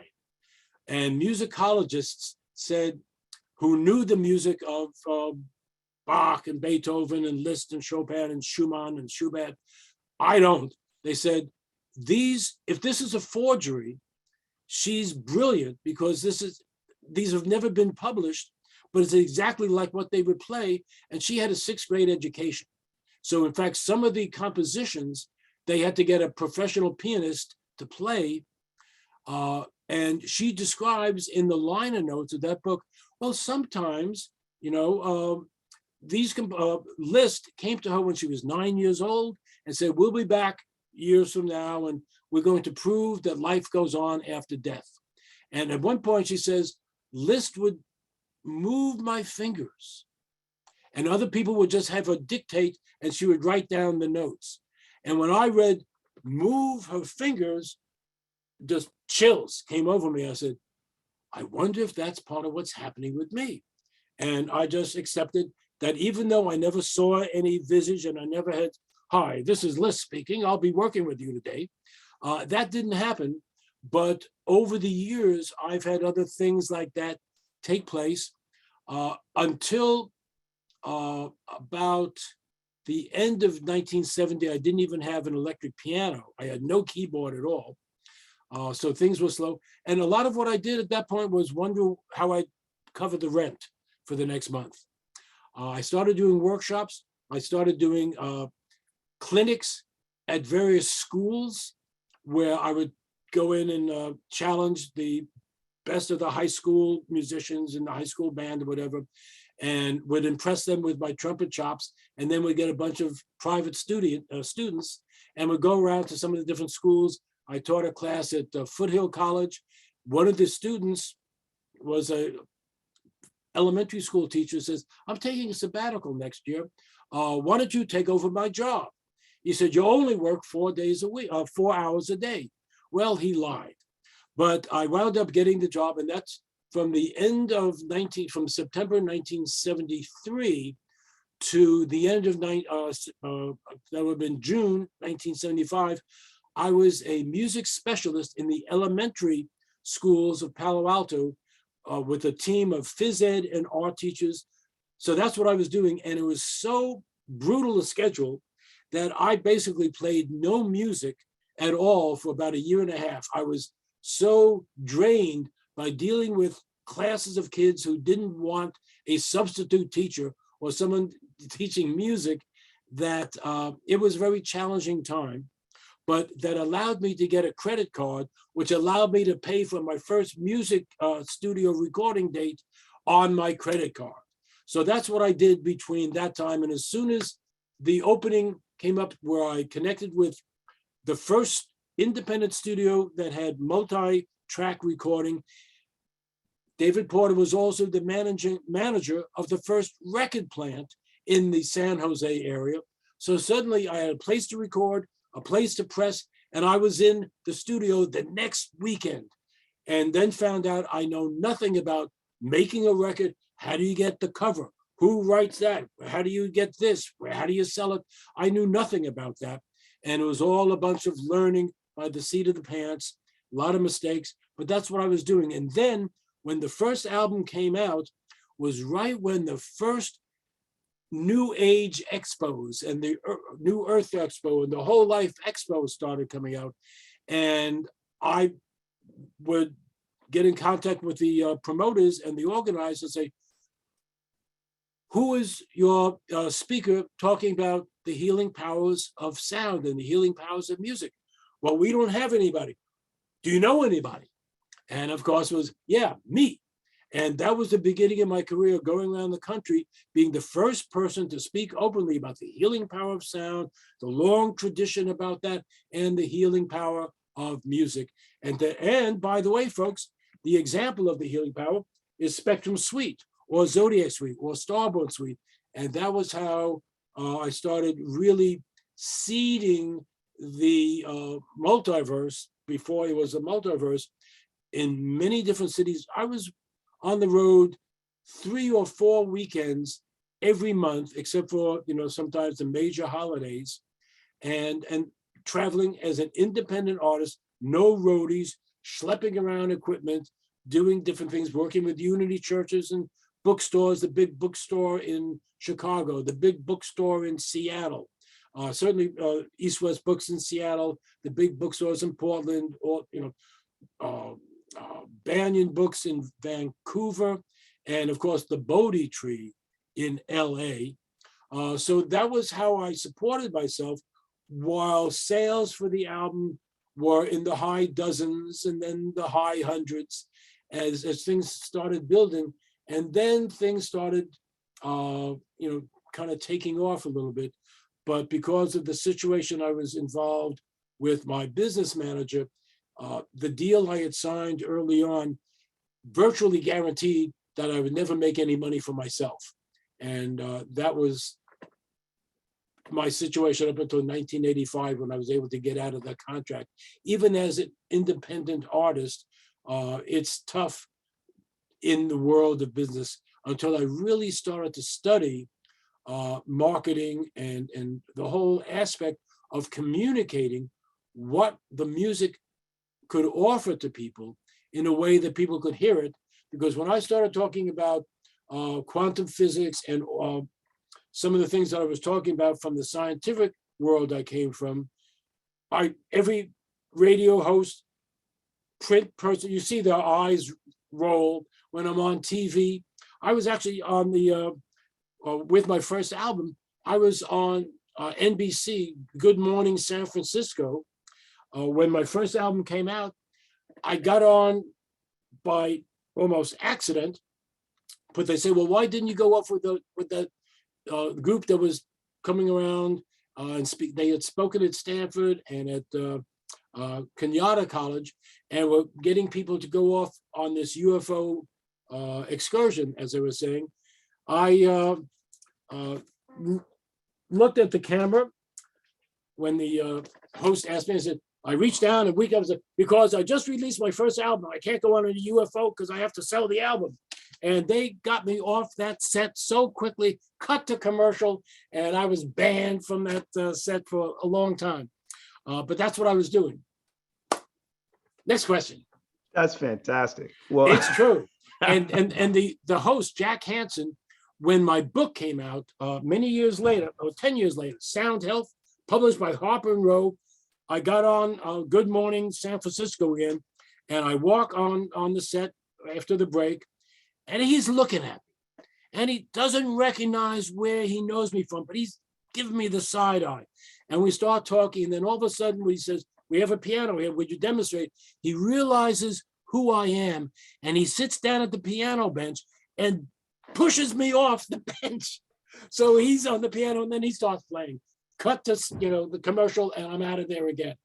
And musicologists said, who knew the music of Bach and Beethoven and Liszt and Chopin and Schumann and Schubert, I don't. They said, if this is a forgery, she's brilliant, because these have never been published, but it's exactly like what they would play. And she had a 6th grade education. So in fact, some of the compositions, they had to get a professional pianist to play. And she describes in the liner notes of that book, well, sometimes, Liszt came to her when she was 9 years old and said, we'll be back years from now, and we're going to prove that life goes on after death. And at one point she says, Liszt would move my fingers, and other people would just have her dictate and she would write down the notes. And when I read move her fingers, just chills came over me. I said, I wonder if that's part of what's happening with me. And I just accepted that, even though I never saw any visage and I never had, hi, this is Liszt speaking, I'll be working with you today. That didn't happen, but over the years, I've had other things like that take place until about the end of 1970. I didn't even have an electric piano. I had no keyboard at all. So things were slow. And a lot of what I did at that point was wonder how I'd cover the rent for the next month. I started doing workshops. I started doing clinics at various schools where I would go in and challenge the best of the high school musicians in the high school band or whatever, and would impress them with my trumpet chops. And then we'd get a bunch of private students and would go around to some of the different schools. I taught a class at Foothill College. One of the students was a elementary school teacher, says, I'm taking a sabbatical next year. Why don't you take over my job? He said, you only work 4 days a week, 4 hours a day. Well, he lied. But I wound up getting the job, and that's from the end of from September 1973 to the end of that would have been June 1975. I was a music specialist in the elementary schools of Palo Alto with a team of phys ed and art teachers. So that's what I was doing. And it was so brutal a schedule that I basically played no music at all for about a year and a half. I was so drained by dealing with classes of kids who didn't want a substitute teacher or someone teaching music that it was a very challenging time, but that allowed me to get a credit card, which allowed me to pay for my first music studio recording date on my credit card. So that's what I did between that time. And as soon as the opening came up where I connected with the first independent studio that had multi-track recording, David Porter was also the manager of the first record plant in the San Jose area. So suddenly I had a place to record, a place to press, and I was in the studio the next weekend, and then found out I know nothing about making a record. How do you get the cover? Who writes that? How do you get this? How do you sell it? I knew nothing about that. And it was all a bunch of learning by the seat of the pants, a lot of mistakes, but that's what I was doing. And then when the first album came out was right when the first New Age expos and the New Earth Expo and the Whole Life Expo started coming out. And I would get in contact with the promoters and the organizers and say, who is your speaker talking about the healing powers of sound and the healing powers of music? Well, we don't have anybody. Do you know anybody? And of course it was, yeah, me. And that was the beginning of my career, going around the country, being the first person to speak openly about the healing power of sound, the long tradition about that, and the healing power of music. And by the way, folks, the example of the healing power is Spectrum Suite, or Zodiac Suite, or Starborn Suite. And that was how I started really seeding the multiverse, before it was a multiverse, in many different cities. I was on the road 3 or 4 weekends every month, except for, sometimes the major holidays, and traveling as an independent artist, no roadies, schlepping around equipment, doing different things, working with Unity churches and bookstores, the big bookstore in Chicago, the big bookstore in Seattle, certainly East West Books in Seattle, the big bookstores in Portland, or Banyan Books in Vancouver, and of course the Bodhi Tree in LA. So that was how I supported myself, while sales for the album were in the high dozens and then the high hundreds as things started building. And then things started, kind of taking off a little bit. But because of the situation I was involved with my business manager, the deal I had signed early on virtually guaranteed that I would never make any money for myself. And that was my situation up until 1985, when I was able to get out of that contract. Even as an independent artist, it's tough in the world of business until I really started to study marketing and the whole aspect of communicating what the music could offer to people in a way that people could hear it. Because when I started talking about quantum physics and some of the things that I was talking about from the scientific world I came from, every radio host, print person, you see their eyes roll when I'm on TV. I was actually on with my first album, I was on NBC, Good Morning San Francisco. When my first album came out, I got on by almost accident, but they say, well, why didn't you go off with that group that was coming around and speak? They had spoken at Stanford and at Kenyatta College, and were getting people to go off on this UFO excursion, as they were saying. I looked at the camera when the host asked me. I said, I reached down and I was like, because I just released my first album, I can't go on a UFO because I have to sell the album. And they got me off that set so quickly, cut to commercial, and I was banned from that set for a long time. But that's what I was doing. Next question. That's fantastic. Well, it's true. And the host, Jack Hansen, when my book came out many years later, or 10 years later, Sound Health, published by Harper and Row, I got on Good Morning San Francisco again, and I walk on the set after the break, and he's looking at me, and he doesn't recognize where he knows me from, but he's giving me the side eye. And we start talking, and then all of a sudden when he says, we have a piano here, would you demonstrate? He realizes who I am, and he sits down at the piano bench and pushes me off the bench. So he's on the piano, and then he starts playing. Cut to the commercial, and I'm out of there again.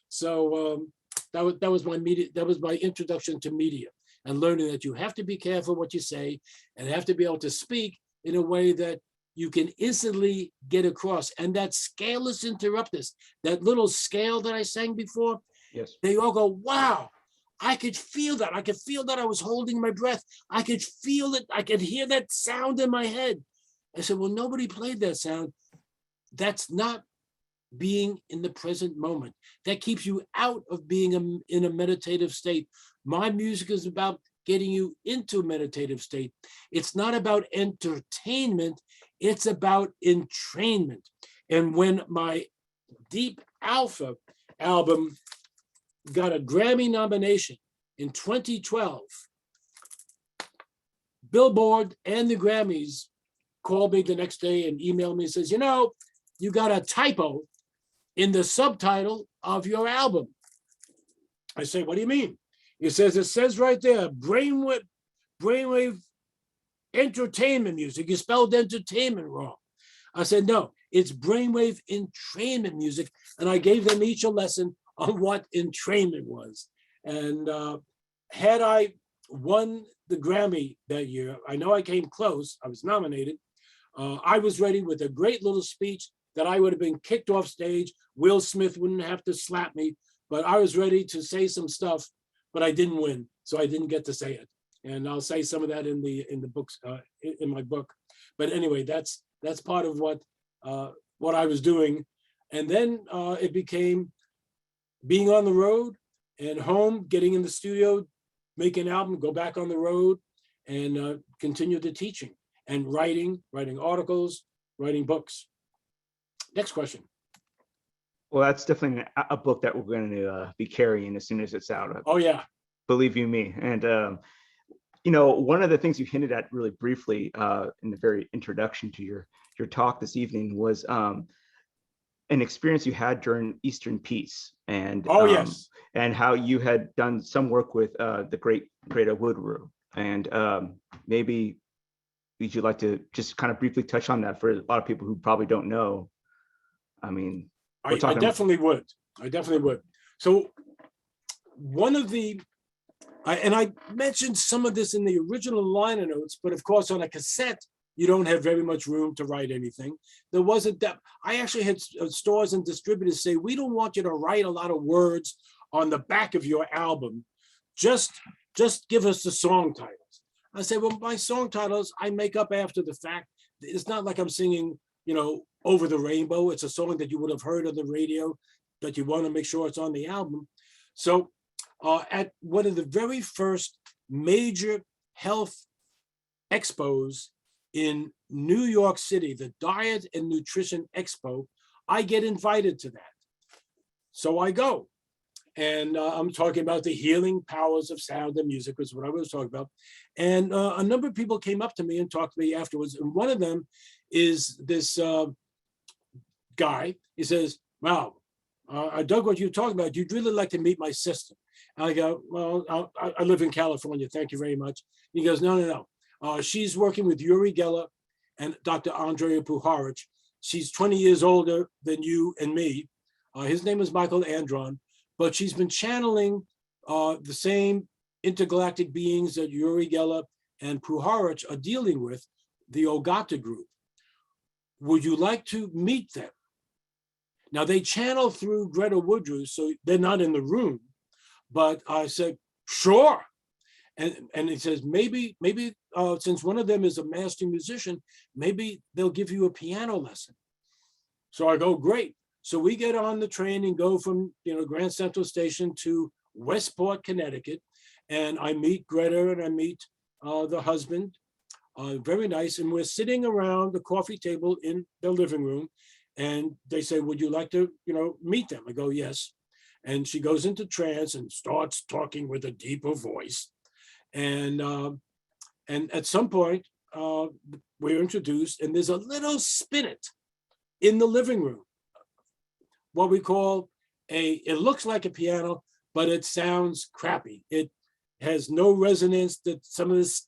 So that was my introduction to media, and learning that you have to be careful what you say, and have to be able to speak in a way that you can instantly get across. And that scaleless interruptus, that little scale that I sang before, yes, they all go, wow, I could feel that. I could feel that I was holding my breath. I could feel it. I could hear that sound in my head. I said, well, nobody played that sound. That's not being in the present moment. That keeps you out of being in a meditative state. My music is about getting you into a meditative state. It's not about entertainment. It's about entrainment. And when my Deep Alpha album got a Grammy nomination in 2012, Billboard and the Grammys called me the next day and emailed me and says, you got a typo in the subtitle of your album. I say, what do you mean? It says right there, brainwave entertainment music. You spelled entertainment wrong. I said, no, it's brainwave entrainment music. And I gave them each a lesson on what entrainment was. And had I won the Grammy that year, I know I came close, I was nominated. I was ready with a great little speech that I would have been kicked off stage. Will Smith wouldn't have to slap me, but I was ready to say some stuff, but I didn't win, so I didn't get to say it. And I'll say some of that in the books, in my book. But anyway, that's part of what I was doing. And then it became being on the road and home, getting in the studio, make an album, go back on the road, and continue the teaching and writing articles, writing books. Next question. Well, that's definitely a book that we're going to be carrying as soon as it's out. Oh yeah. Believe you me. And one of the things you hinted at really briefly in the very introduction to your talk this evening was an experience you had during Eastern Peace, and yes, and how you had done some work with the great Woodrow. And maybe would you like to just kind of briefly touch on that for a lot of people who probably don't know? I mean, I definitely would. I definitely would. So one of the, I mentioned some of this in the original liner notes, but of course on a cassette, you don't have very much room to write anything. There wasn't that. I actually had stores and distributors say, we don't want you to write a lot of words on the back of your album. Just give us the song titles. I say, well, my song titles, I make up after the fact. It's not like I'm singing, Over the Rainbow. It's a song that you would have heard on the radio. that you want to make sure it's on the album. So at one of the very first major health expos in New York City, the Diet and Nutrition Expo, I get invited to that. So I go. And I'm talking about the healing powers of sound and music, was what I was talking about. And a number of people came up to me and talked to me afterwards. And one of them is this guy. He says, wow, I dug what you talked about. You'd really like to meet my sister. And I go, well, I live in California. Thank you very much. He goes, no. She's working with Uri Geller and Dr. Andrea Puharich. She's 20 years older than you and me. His name is Michael Andron. But she's been channeling the same intergalactic beings that Uri Geller and Puharich are dealing with, the Ogata group. Would you like to meet them? Now they channel through Greta Woodruff, so they're not in the room, but I said, sure. And he says, maybe since one of them is a master musician, maybe they'll give you a piano lesson. So I go, great. So we get on the train and go from Grand Central Station to Westport, Connecticut, and I meet Greta and I meet the husband. Very nice, and we're sitting around the coffee table in the living room, and they say, "Would you like to, meet them?" I go, "Yes," and she goes into trance and starts talking with a deeper voice, and at some point we're introduced, and there's a little spinet in the living room. What we call it looks like a piano, but it sounds crappy. It has no resonance, that some of the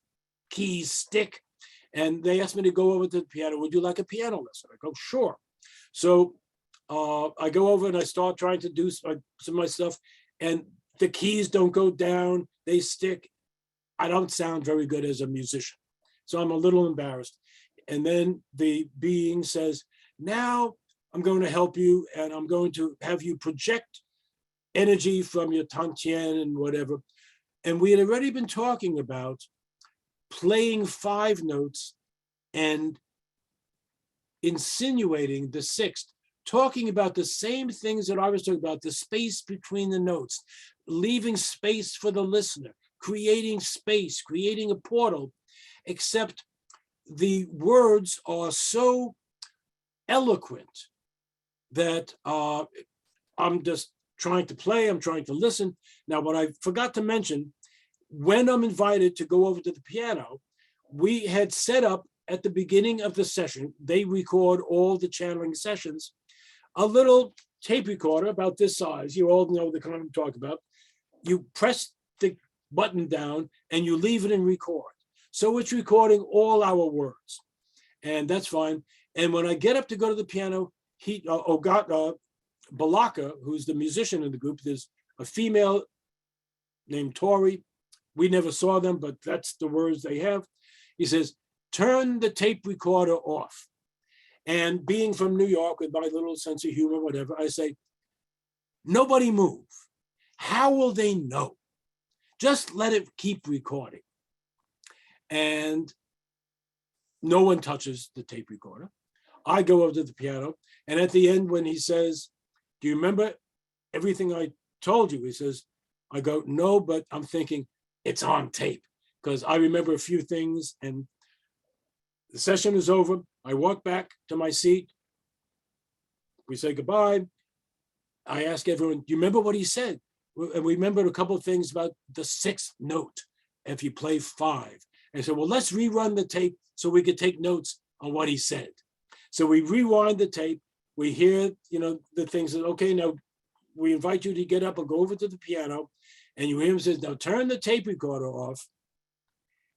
keys stick. And they asked me to go over to the piano. Would you like a piano lesson? I go, sure. So I go over and I start trying to do some of my stuff, and the keys don't go down, they stick. I don't sound very good as a musician. So I'm a little embarrassed. And then the being says, now I'm going to help you, and I'm going to have you project energy from your tantien and whatever. And we had already been talking about playing 5 notes and insinuating the 6th, talking about the same things that I was talking about, the space between the notes, leaving space for the listener, creating space, creating a portal, except the words are so eloquent that I'm just trying to play, I'm trying to listen. Now, what I forgot to mention, when I'm invited to go over to the piano, we had set up at the beginning of the session, they record all the channeling sessions, a little tape recorder about this size. You all know the kind I'm talking about. You press the button down and you leave it in record. So it's recording all our words, and that's fine. And when I get up to go to the piano, Balaka, who's the musician in the group, there's a female named Tori. We never saw them, but that's the words they have. He says, turn the tape recorder off. And being from New York with my little sense of humor, whatever, I say, nobody move. How will they know? Just let it keep recording. And no one touches the tape recorder. I go over to the piano, and at the end, when he says, do you remember everything I told you? He says, I go, no, but I'm thinking it's on tape, because I remember a few things. And the session is over. I walk back to my seat. We say goodbye. I ask everyone, do you remember what he said? And we remembered a couple of things about the 6th note, if you play 5. And I said, well, let's rerun the tape so we could take notes on what he said. So we rewind the tape. We hear, the things that, okay, now we invite you to get up and go over to the piano. And you hear him say, now turn the tape recorder off.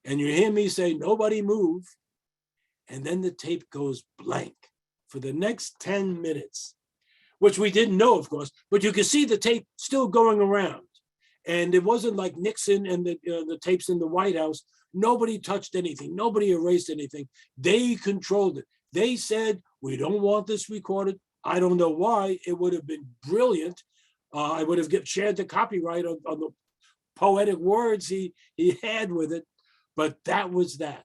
And you hear me say, nobody move. And then the tape goes blank for the next 10 minutes, which we didn't know, of course, but you could see the tape still going around. And it wasn't like Nixon and the tapes in the White House. Nobody touched anything. Nobody erased anything. They controlled it. They said, we don't want this recorded. I don't know why. It would have been brilliant. I would have shared the copyright on the poetic words he had with it, but that was that.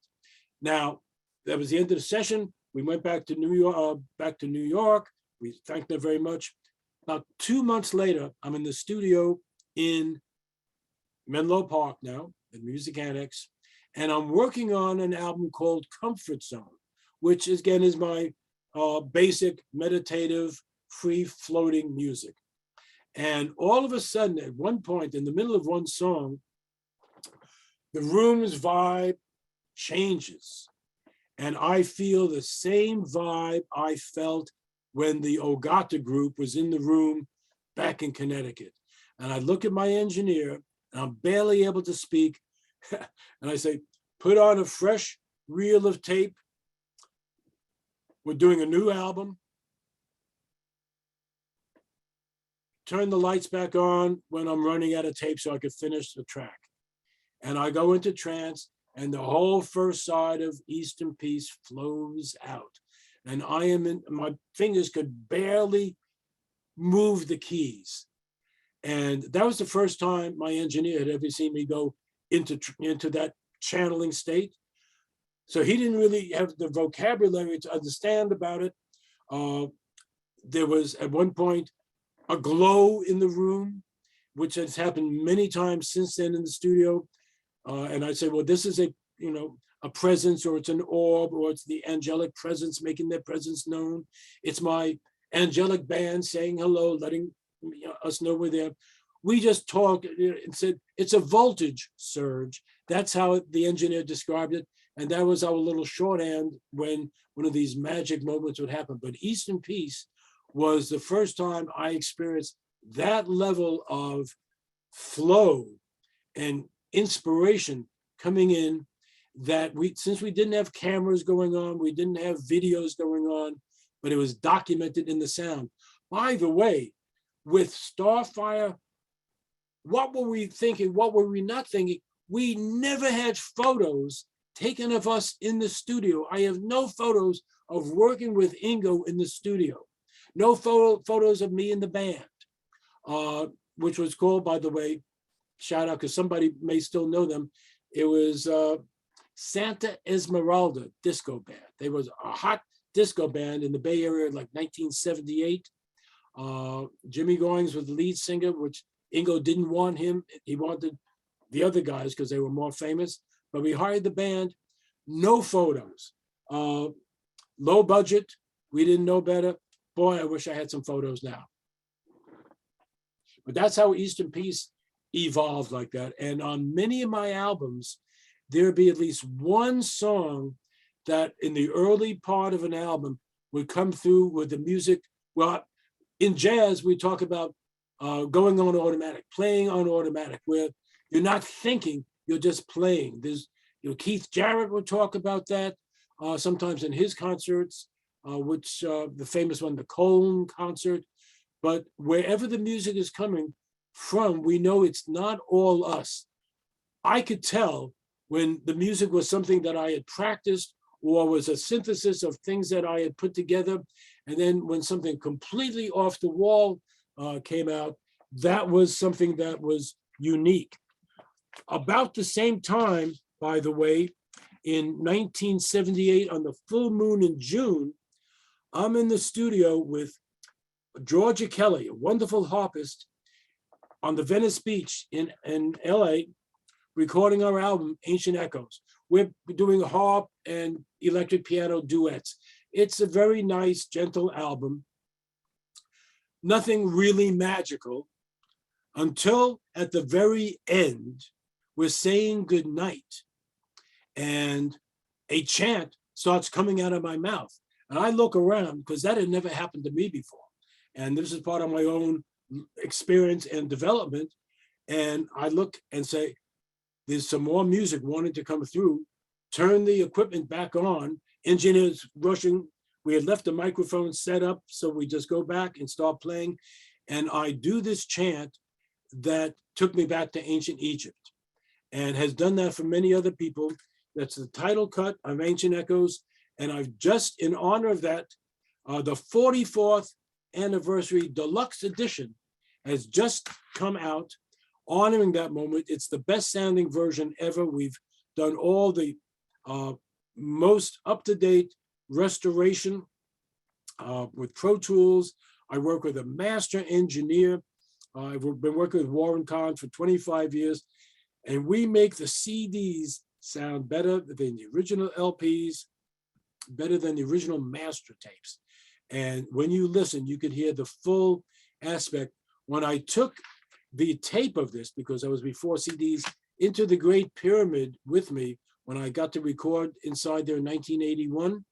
Now, that was the end of the session. We went back to New York. We thanked them very much. About 2 months later, I'm in the studio in Menlo Park now, at Music Annex, and I'm working on an album called Comfort Zone, which again is my basic meditative, free-floating music. And all of a sudden, at one point, in the middle of one song, the room's vibe changes. And I feel the same vibe I felt when the Ogata group was in the room back in Connecticut. And I look at my engineer, and I'm barely able to speak. And I say, put on a fresh reel of tape. We're doing a new album. Turn the lights back on when I'm running out of tape so I could finish the track. And I go into trance, and the whole first side of Eastern Peace flows out. And I am in, my fingers could barely move the keys. And that was the first time my engineer had ever seen me go into that channeling state. So he didn't really have the vocabulary to understand about it. There was at one point a glow in the room, which has happened many times since then in the studio. And I say, well, this is a presence, or it's an orb, or it's the angelic presence making their presence known. It's my angelic band saying hello, letting us know we're there. We just talked and said, it's a voltage surge. That's how the engineer described it. And that was our little shorthand when one of these magic moments would happen. But Eastern Peace was the first time I experienced that level of flow and inspiration coming in, that since we didn't have cameras going on, we didn't have videos going on, but it was documented in the sound. By the way, with Starfire, what were we thinking? What were we not thinking? We never had photos taken of us in the studio. I have no photos of working with Ingo in the studio. No photos of me in the band, which was called, by the way, shout out, because somebody may still know them. It was Santa Esmeralda disco band. They was a hot disco band in the Bay Area, like 1978. Jimmy Goings was the lead singer, which Ingo didn't want him. He wanted the other guys because they were more famous. But we hired the band, no photos, low budget. We didn't know better. Boy, I wish I had some photos now. But that's how Eastern Peace evolved like that. And on many of my albums, there'd be at least one song that in the early part of an album would come through with the music. Well, in jazz, we talk about going on automatic, playing on automatic, where you're not thinking, you're just playing. There's, Keith Jarrett would talk about that sometimes in his concerts, which the famous one, the Cone concert. But wherever the music is coming from, we know it's not all us. I could tell when the music was something that I had practiced or was a synthesis of things that I had put together. And then when something completely off the wall came out, that was something that was unique. About the same time, by the way, in 1978, on the full moon in June, I'm in the studio with Georgia Kelly, a wonderful harpist, on the Venice Beach in LA, recording our album, Ancient Echoes. We're doing harp and electric piano duets. It's a very nice, gentle album. Nothing really magical, until at the very end, we're saying goodnight, and a chant starts coming out of my mouth. And I look around, because that had never happened to me before. And this is part of my own experience and development. And I look and say, there's some more music wanting to come through. Turn the equipment back on. Engineers rushing. We had left the microphone set up, so we just go back and start playing. And I do this chant that took me back to ancient Egypt, and has done that for many other people. That's the title cut of Ancient Echoes. And I've just, in honor of that, the 44th anniversary deluxe edition has just come out, honoring that moment. It's the best sounding version ever. We've done all the most up-to-date restoration with Pro Tools I work with a master engineer. I've been working with Warren Kahn for 25 years, and we make the CDs sound better than the original LPs, better than the original master tapes. And when you listen, you can hear the full aspect. When I took the tape of this, because I was before CDs, into the Great Pyramid with me, when I got to record inside there in 1981,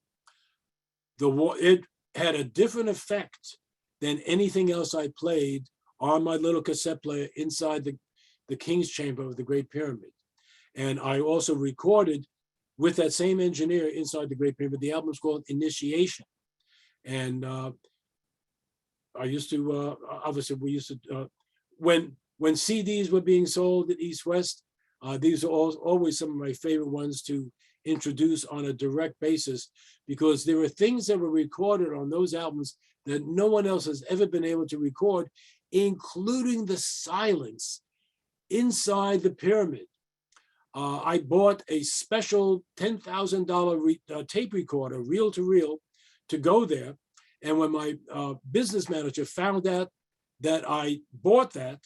it had a different effect than anything else I played on my little cassette player inside the King's Chamber of the Great Pyramid. And I also recorded with that same engineer inside the Great Pyramid. The album's called Initiation. And I used to, obviously we used to, when CDs were being sold at East West, these are always some of my favorite ones to introduce on a direct basis, because there were things that were recorded on those albums that no one else has ever been able to record, including the silence inside the pyramid. I bought a special $10,000 tape recorder, reel to reel, to go there. And when my business manager found out that I bought that,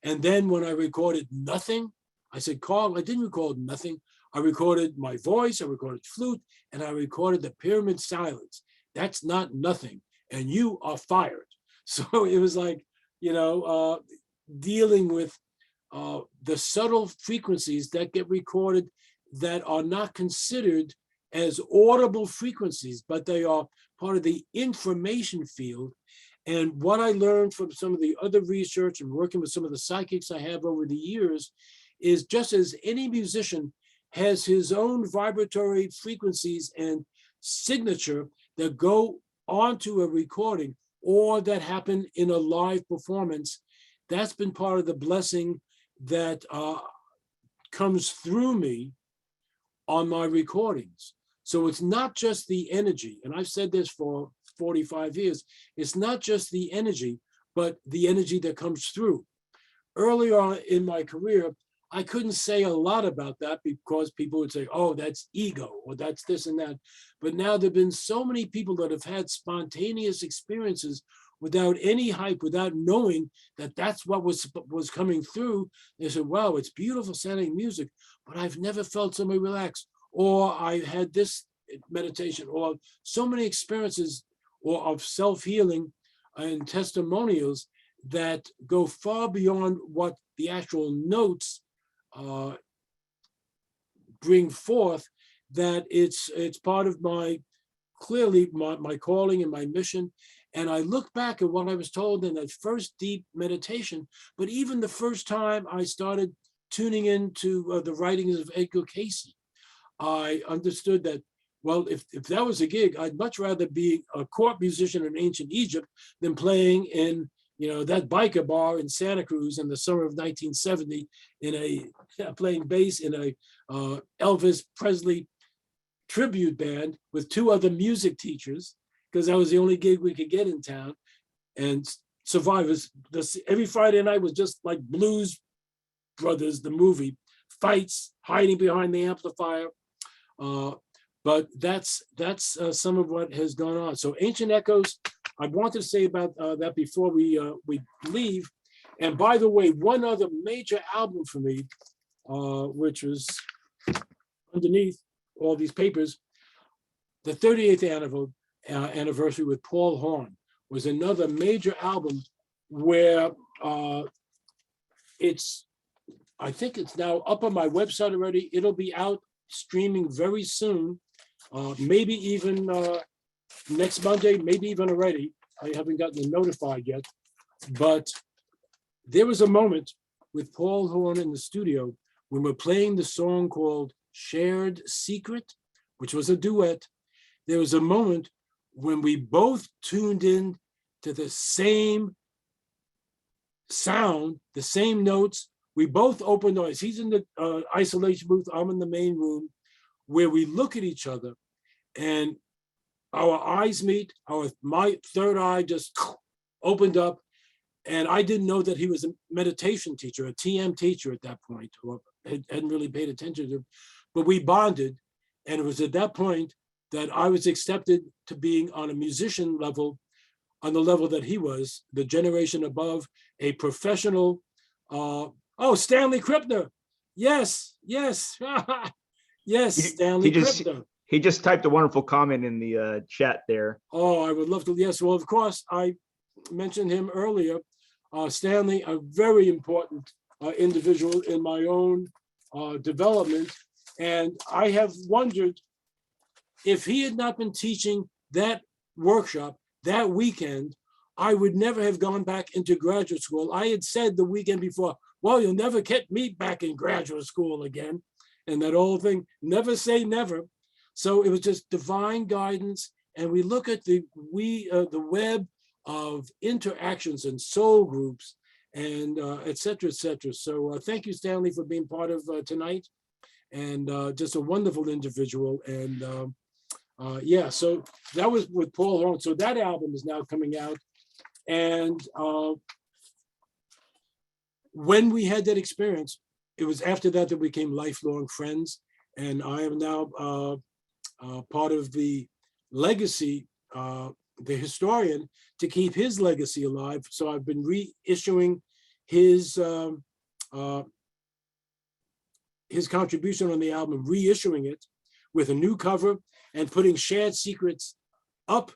and then when I recorded nothing, I said, Carl, I didn't record nothing. I recorded my voice, I recorded flute, and I recorded the pyramid silence. That's not nothing, and you are fired. So it was like, dealing with the subtle frequencies that get recorded that are not considered as audible frequencies, but they are part of the information field. And what I learned from some of the other research and working with some of the psychics I have over the years is, just as any musician has his own vibratory frequencies and signature that go onto a recording or that happen in a live performance, that's been part of the blessing that comes through me on my recordings. So it's not just the energy, and I've said this for 45 years, it's not just the energy, but the energy that comes through. Early on in my career, I couldn't say a lot about that because people would say, oh, that's ego, or that's this and that. But now there've been so many people that have had spontaneous experiences without any hype, without knowing that that's what was coming through. They said, wow, it's beautiful sounding music, but I've never felt somebody relaxed, or I had this meditation, or so many experiences or of self-healing and testimonials that go far beyond what the actual notes bring forth, that it's part of clearly my calling and my mission. And I look back at what I was told in that first deep meditation, but even the first time I started tuning into the writings of Edgar Cayce, I understood that, well, if that was a gig, I'd much rather be a court musician in ancient Egypt than playing in that biker bar in Santa Cruz in the summer of 1970 playing bass in a Elvis Presley tribute band with two other music teachers, because that was the only gig we could get in town. And Survivors, every Friday night was just like Blues Brothers, the movie, fights, hiding behind the amplifier. But that's some of what has gone on. So Ancient Echoes, I wanted to say about that before we leave. And by the way, one other major album for me, which was underneath all these papers, the 38th anniversary with Paul Horn was another major album where I think it's now up on my website already. It'll be out streaming very soon, maybe even next Monday, maybe even already. I haven't gotten notified yet, but there was a moment with Paul Horn in the studio when we're playing the song called Shared Secret, which was a duet. There was a moment when we both tuned in to the same sound, the same notes. We both opened eyes. He's in the isolation booth, I'm in the main room, where we look at each other and our eyes meet, my third eye just opened up, and I didn't know that he was a meditation teacher, a TM teacher at that point, or hadn't really paid attention to him, but we bonded. And it was at that point that I was accepted to being on a musician level on the level that he was, the generation above, a professional. Oh, Stanley Krippner. Yes, yes, yes, Stanley Krippner. He just typed a wonderful comment in the chat there. Oh, I would love to. Yes, well, of course, I mentioned him earlier. Stanley, a very important individual in my own development. And I have wondered if he had not been teaching that workshop that weekend, I would never have gone back into graduate school. I had said the weekend before, well, you'll never get me back in graduate school again. And that old thing, never say never. So it was just divine guidance. And we look at the web of interactions and soul groups and et cetera, et cetera. So thank you, Stanley, for being part of tonight. And just a wonderful individual. And yeah, so that was with Paul Horn. So that album is now coming out. And when we had that experience, it was after that that we became lifelong friends. And I am now part of the legacy, the historian, to keep his legacy alive. So I've been reissuing his contribution on the album, reissuing it with a new cover and putting Shared Secrets up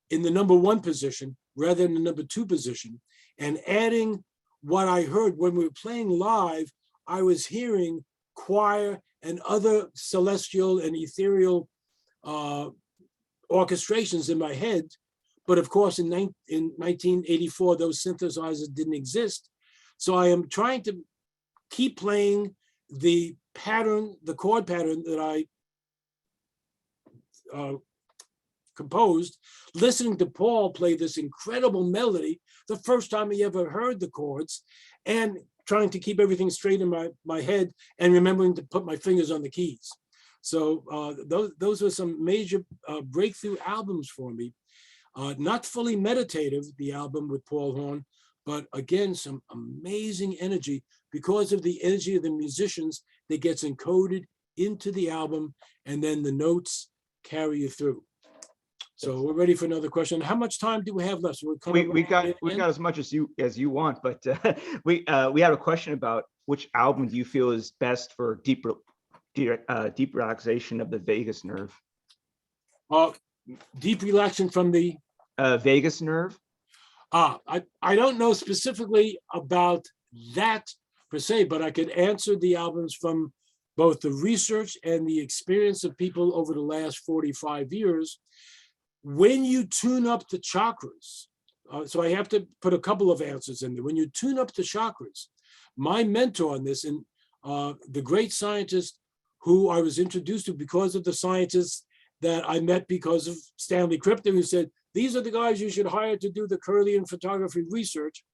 in the #1 position rather than the #2 position, and adding what I heard when we were playing live. I was hearing choir and other celestial and ethereal orchestrations in my head. But of course, in 1984, those synthesizers didn't exist. So I am trying to keep playing the pattern, the chord pattern that I composed, listening to Paul play this incredible melody, the first time he ever heard the chords, and trying to keep everything straight in my head and remembering to put my fingers on the keys. So those were some major breakthrough albums for me. Not fully meditative, the album with Paul Horn, but again, some amazing energy because of the energy of the musicians that gets encoded into the album, and then the notes carry you through. So we're ready for another question. How much time do we have left? So we got as much as you want, but we have a question about which album do you feel is best for deep relaxation of the vagus nerve? Deep relaxation from the vagus nerve. I don't know specifically about that per se, but I could answer the albums from both the research and the experience of people over the last 45 years. When you tune up the chakras, so I have to put a couple of answers in there. When you tune up the chakras, my mentor on this, and the great scientist who I was introduced to because of the scientists that I met because of Stanley Krippner, who said, these are the guys you should hire to do the Kirlian photography research,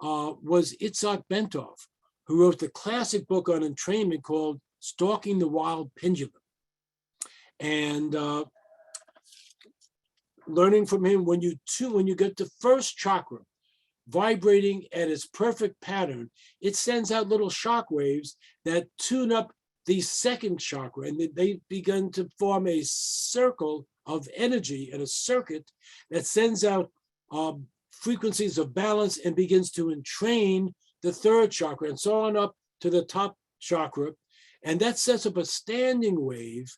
was Itzhak Bentov, who wrote the classic book on entrainment called Stalking the Wild Pendulum. And learning from him, when you get the first chakra vibrating at its perfect pattern, it sends out little shock waves that tune up the second chakra, and they begin to form a circle of energy and a circuit that sends out frequencies of balance and begins to entrain the third chakra and so on up to the top chakra. And that sets up a standing wave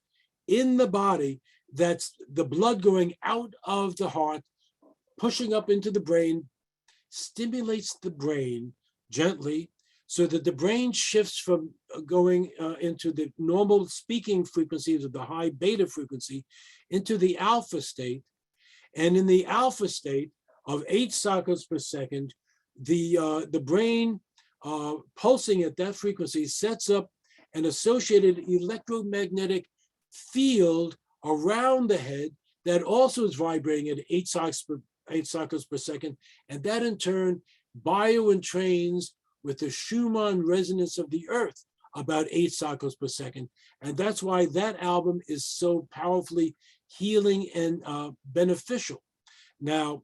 in the body. That's the blood going out of the heart, pushing up into the brain, stimulates the brain gently so that the brain shifts from going into the normal speaking frequencies of the high beta frequency into the alpha state. And in the alpha state of 8 cycles per second, the brain pulsing at that frequency sets up an associated electromagnetic field around the head that also is vibrating at 8 cycles per second. And that in turn bioentrains with the Schumann resonance of the earth about 8 cycles per second. And that's why that album is so powerfully healing and beneficial. Now,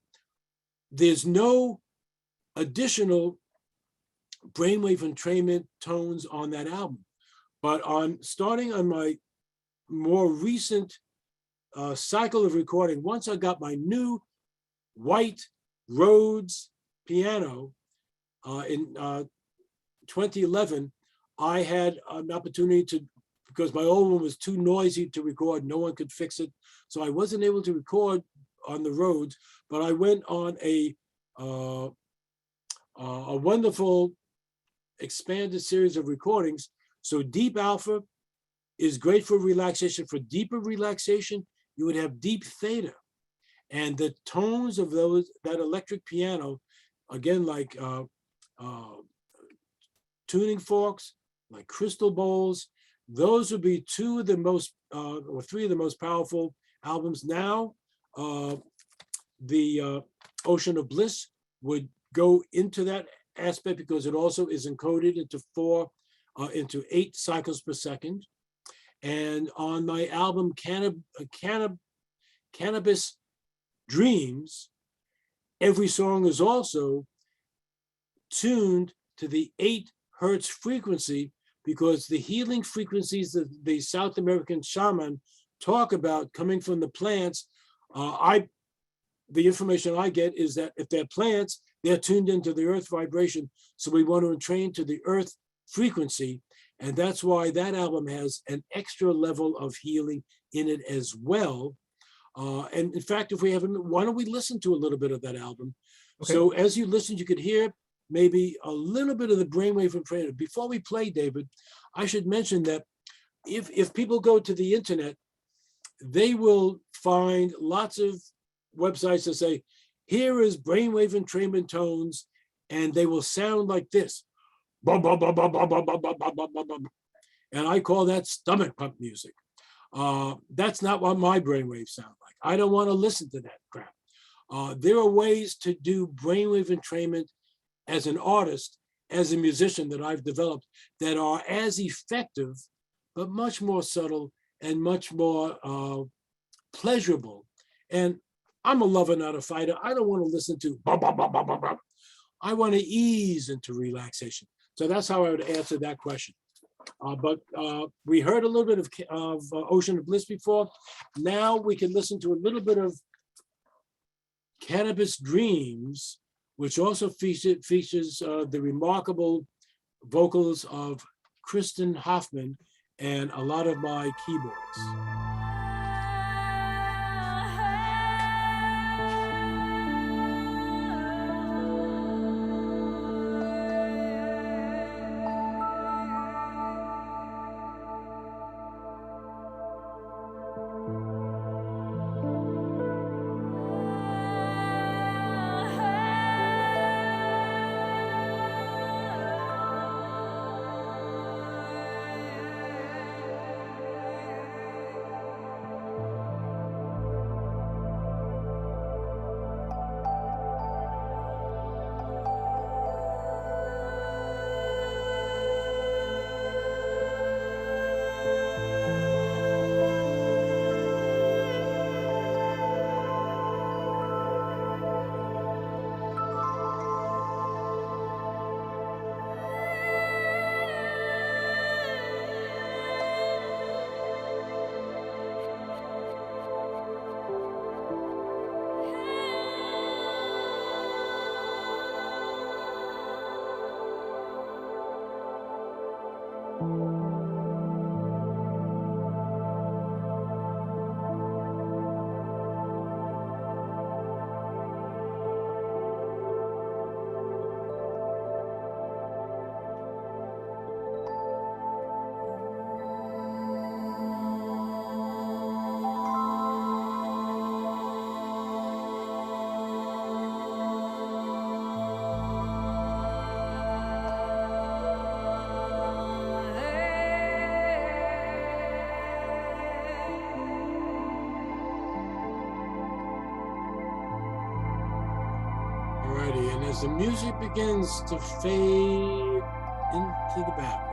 there's no additional brainwave entrainment tones on that album, but starting on my more recent cycle of recording, once I got my new white Rhodes piano in 2011, I had an opportunity to, because my old one was too noisy to record, no one could fix it. So I wasn't able to record on the Rhodes, but I went on a wonderful expanded series of recordings. So deep alpha is great for relaxation. For deeper relaxation, you would have deep theta. And the tones of that electric piano, again, like tuning forks, like crystal bowls, those would be two of the most, or three of the most powerful albums. Now, the Ocean of Bliss would go into that aspect because it also is encoded into 8 cycles per second. And on my album Cannabis Dreams, every song is also tuned to the 8 hertz frequency, because the healing frequencies that the South American shaman talk about coming from the plants, the information I get is that if they're plants, they're tuned into the earth vibration. So we want to entrain to the earth frequency. And that's why that album has an extra level of healing in it as well. And in fact, if we haven't, why don't we listen to a little bit of that album? Okay. So as you listen, you could hear maybe a little bit of the brainwave entrainment. Before we play, David, I should mention that if people go to the internet, they will find lots of websites that say, here is brainwave entrainment tones, and they will sound like this. And I call that stomach pump music. That's not what my brainwaves sound like. I don't want to listen to that crap. There are ways to do brainwave entrainment as an artist, as a musician that I've developed, that are as effective, but much more subtle and much more pleasurable. And I'm a lover, not a fighter. I don't want to listen to bah, bah, bah, bah, bah, bah. I want to ease into relaxation. So that's how I would answer that question. But we heard a little bit of Ocean of Bliss before. Now we can listen to a little bit of Cannabis Dreams, which also features the remarkable vocals of Kristen Hoffman and a lot of my keyboards. And as the music begins to fade into the background,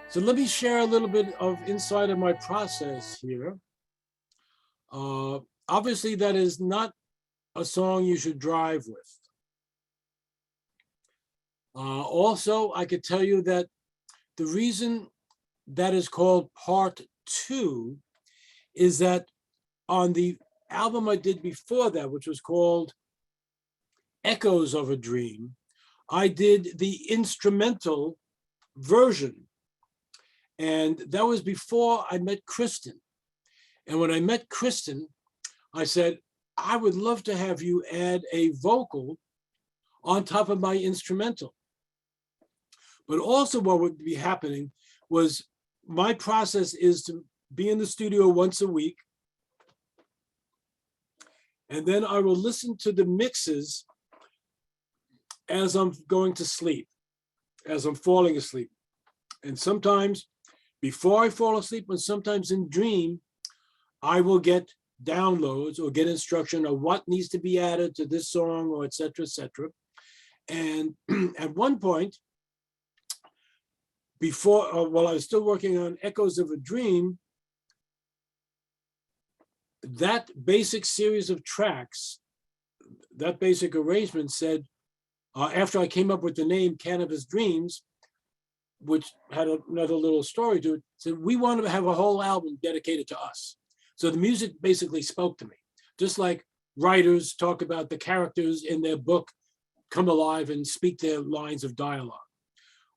so let me share a little bit of inside of my process here. Obviously, that is not a song you should drive with. Also, I could tell you that the reason that is called part too is that on the album I did before that, which was called Echoes of a Dream, I did the instrumental version. And that was before I met Kristen. And when I met Kristen, I said, I would love to have you add a vocal on top of my instrumental. But also what would be happening was my process is to be in the studio once a week. And then I will listen to the mixes as I'm going to sleep, as I'm falling asleep. And sometimes before I fall asleep, and sometimes in dream, I will get downloads or get instruction of what needs to be added to this song, or et cetera, et cetera. And at one point, before, while I was still working on Echoes of a Dream, that basic series of tracks, that basic arrangement said, after I came up with the name Cannabis Dreams, which had another little story to it, said, we want to have a whole album dedicated to us. So the music basically spoke to me, just like writers talk about the characters in their book come alive and speak their lines of dialogue.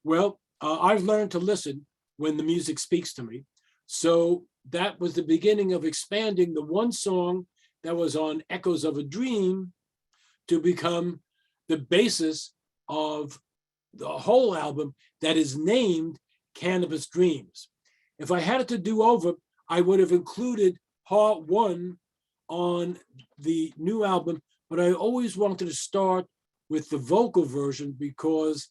Well, I've learned to listen when the music speaks to me. So that was the beginning of expanding the one song that was on Echoes of a Dream to become the basis of the whole album that is named Cannabis Dreams. If I had it to do over, I would have included part one on the new album, but I always wanted to start with the vocal version because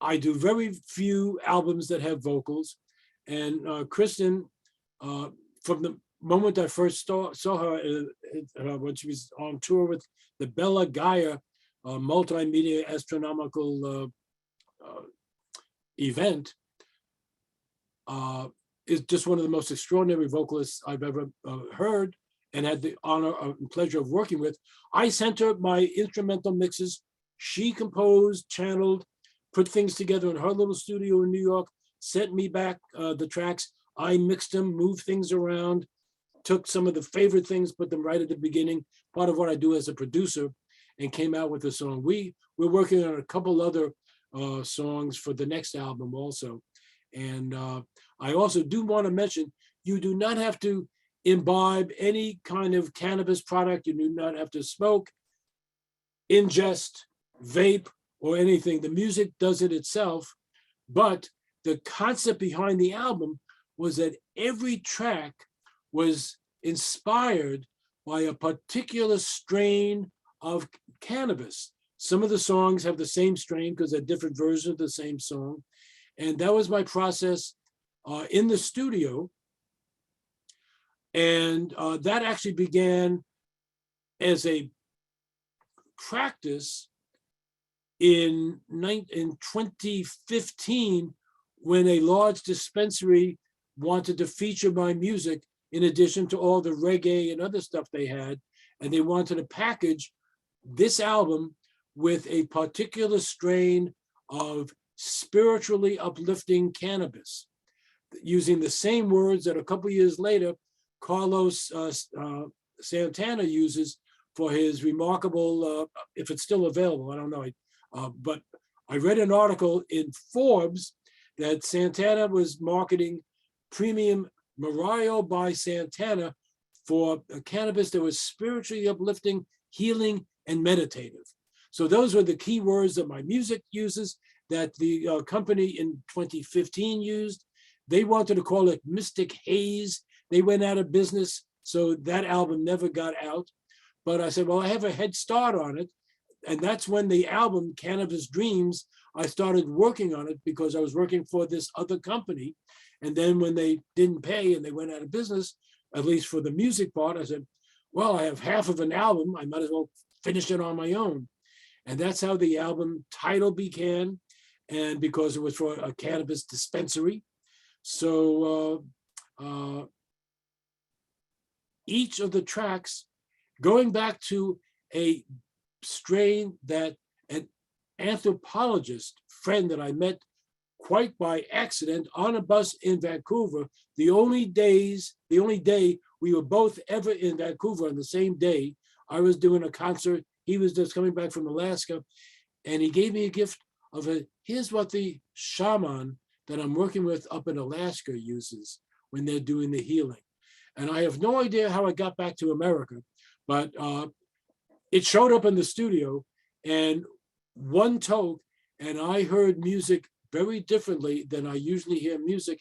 I do very few albums that have vocals. And Kristen, from the moment I first saw her when she was on tour with the Bella Gaia multimedia astronomical event, is just one of the most extraordinary vocalists I've ever heard and had the honor and pleasure of working with. I sent her my instrumental mixes. She composed, channeled, put things together in her little studio in New York, sent me back the tracks. I mixed them, moved things around, took some of the favorite things, put them right at the beginning, part of what I do as a producer, and came out with a song. We're working on a couple other songs for the next album also. And I also do want to mention, you do not have to imbibe any kind of cannabis product. You do not have to smoke, ingest, vape, or anything. The music does it itself. But the concept behind the album was that every track was inspired by a particular strain of cannabis. Some of the songs have the same strain because they're different versions of the same song. And that was my process in the studio. And that actually began as a practice in 2015, when a large dispensary wanted to feature my music in addition to all the reggae and other stuff they had. And they wanted to package this album with a particular strain of spiritually uplifting cannabis, using the same words that a couple years later, Carlos Santana uses for his remarkable, if it's still available, I don't know, but I read an article in Forbes that Santana was marketing premium Marayo by Santana for cannabis that was spiritually uplifting, healing, and meditative. So those were the key words that my music uses, that the company in 2015 used. They wanted to call it Mystic Haze. They went out of business, so that album never got out. But I said, well, I have a head start on it. And that's when the album, Cannabis Dreams, I started working on it because I was working for this other company. And then when they didn't pay and they went out of business, at least for the music part, I said, well, I have half of an album. I might as well finish it on my own. And that's how the album title began. And because it was for a cannabis dispensary. So each of the tracks, going back to a strain that an anthropologist friend that I met quite by accident on a bus in Vancouver. The only day we were both ever in Vancouver on the same day. I was doing a concert. He was just coming back from Alaska, and he gave me a gift of here's what the shaman that I'm working with up in Alaska uses when they're doing the healing. And I have no idea how I got back to America, but it showed up in the studio, and one toke, and I heard music very differently than I usually hear music.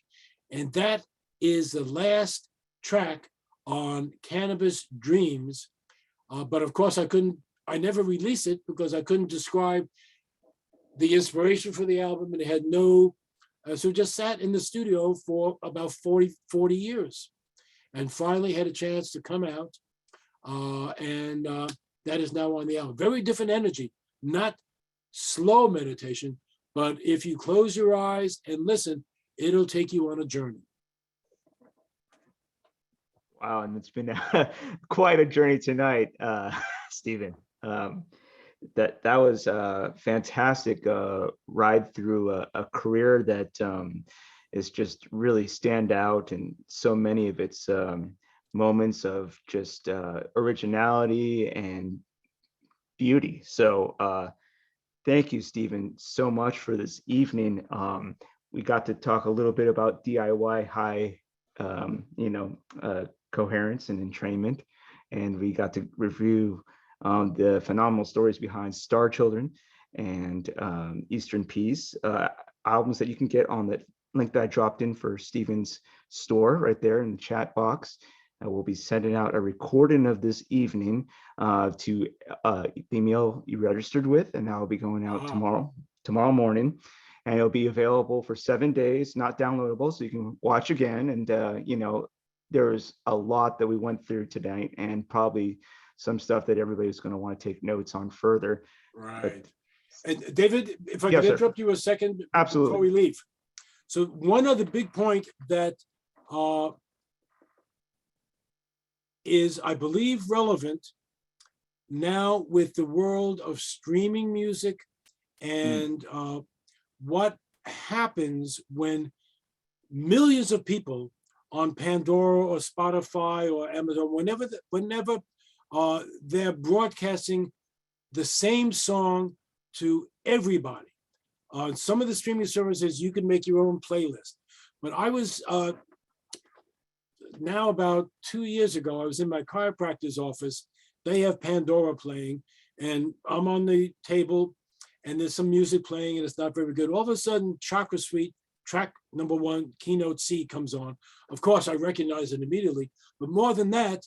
And that is the last track on Cannabis Dreams. But of course I never released it because I couldn't describe the inspiration for the album, and it had no, so it just sat in the studio for about 40 years, and finally had a chance to come out. And that is now on the album. Very different energy, not slow meditation, but if you close your eyes and listen, it'll take you on a journey. Wow, and it's been quite a journey tonight, Stephen. That was a fantastic ride through a career that is just really stand out, and so many of its moments of just originality and beauty. So thank you, Stephen, so much for this evening. We got to talk a little bit about DIY high, coherence and entrainment, and we got to review the phenomenal stories behind Star Children and Eastern Peace, albums that you can get on that link that I dropped in for Stephen's store right there in the chat box. I will be sending out a recording of this evening to the email you registered with, and that will be going out tomorrow morning, and it'll be available for 7 days, not downloadable, so you can watch again. And there's a lot that we went through tonight, and probably some stuff that everybody's going to want to take notes on further. Right. And David, if I Yes, could interrupt you a second Absolutely. before we leave. So one other big point that is, I believe, relevant now with the world of streaming music and what happens when millions of people on Pandora or Spotify or Amazon, whenever they're broadcasting the same song to everybody. On some of the streaming services, you can make your own playlist. But I was, now about 2 years ago, I was in my chiropractor's office. They have Pandora playing, and I'm on the table, and there's some music playing, and it's not very good. All of a sudden, Chakra Suite, track number 1, Keynote C comes on. Of course, I recognize it immediately. But more than that,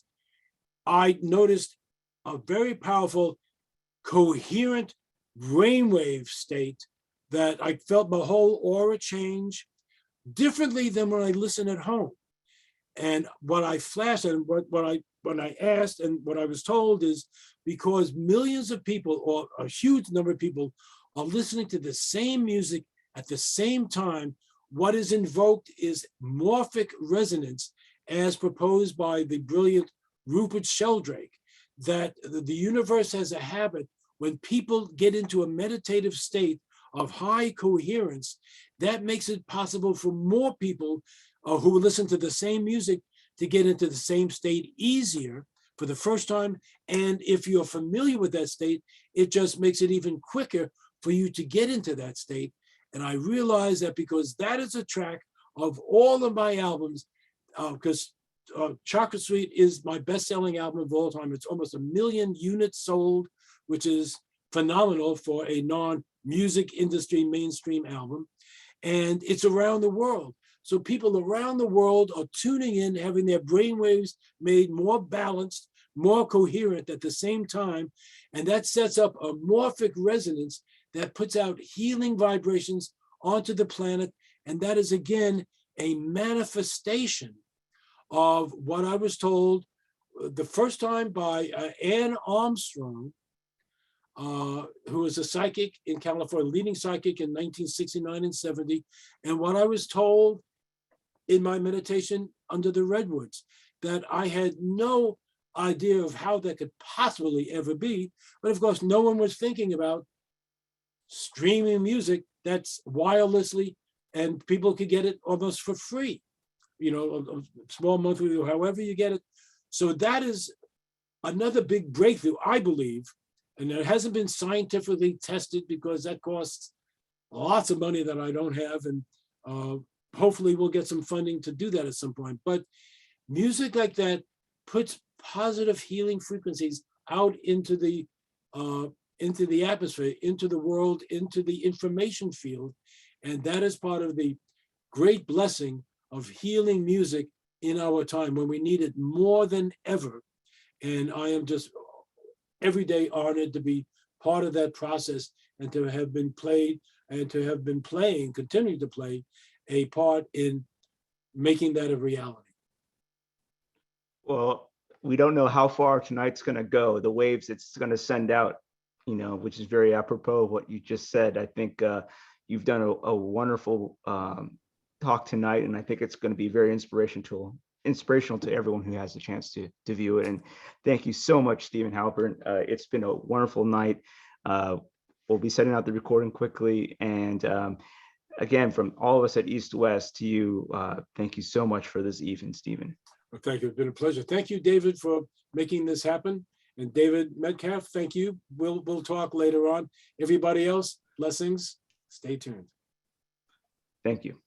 I noticed a very powerful, coherent brainwave state that I felt my whole aura change differently than when I listen at home. And what I flashed and when I asked and what I was told is because millions of people, or a huge number of people, are listening to the same music at the same time, what is invoked is morphic resonance, as proposed by the brilliant Rupert Sheldrake, that the universe has a habit when people get into a meditative state of high coherence, that makes it possible for more people who listen to the same music to get into the same state easier for the first time. And if you're familiar with that state, it just makes it even quicker for you to get into that state. And I realized that because that is a track of all of my albums, because Chakra Suite is my best-selling album of all time. It's almost 1 million units sold, which is phenomenal for a non-music industry mainstream album. And it's around the world. So people around the world are tuning in, having their brainwaves made more balanced, more coherent at the same time. And that sets up a morphic resonance that puts out healing vibrations onto the planet. And that is, again, a manifestation of what I was told the first time by Anne Armstrong, who was a psychic in California, leading psychic in 1969 and 70. And what I was told in my meditation under the redwoods, that I had no idea of how that could possibly ever be. But of course, no one was thinking about streaming music that's wirelessly and people could get it almost for free, you know, a small monthly, however you get it. So that is another big breakthrough, I believe, and it hasn't been scientifically tested because that costs lots of money that I don't have, and hopefully we'll get some funding to do that at some point. But music like that puts positive healing frequencies out into the atmosphere, into the world, into the information field, and that is part of the great blessing of healing music in our time when we need it more than ever. And I am just every day honored to be part of that process and to have been played and to have been playing, continue to play a part in making that a reality. Well, we don't know how far tonight's going to go, the waves it's going to send out, you know, which is very apropos of what you just said. I think you've done a wonderful talk tonight, and I think it's going to be very inspirational to everyone who has the chance to view it. And thank you so much, Stephen Halpern. It's been a wonderful night. We'll be setting out the recording quickly. And again, from all of us at East West to you, thank you so much for this evening, Stephen. Well, thank you. It's been a pleasure. Thank you, David, for making this happen. And David Metcalf, thank you. We'll talk later on. Everybody else, blessings. Stay tuned. Thank you.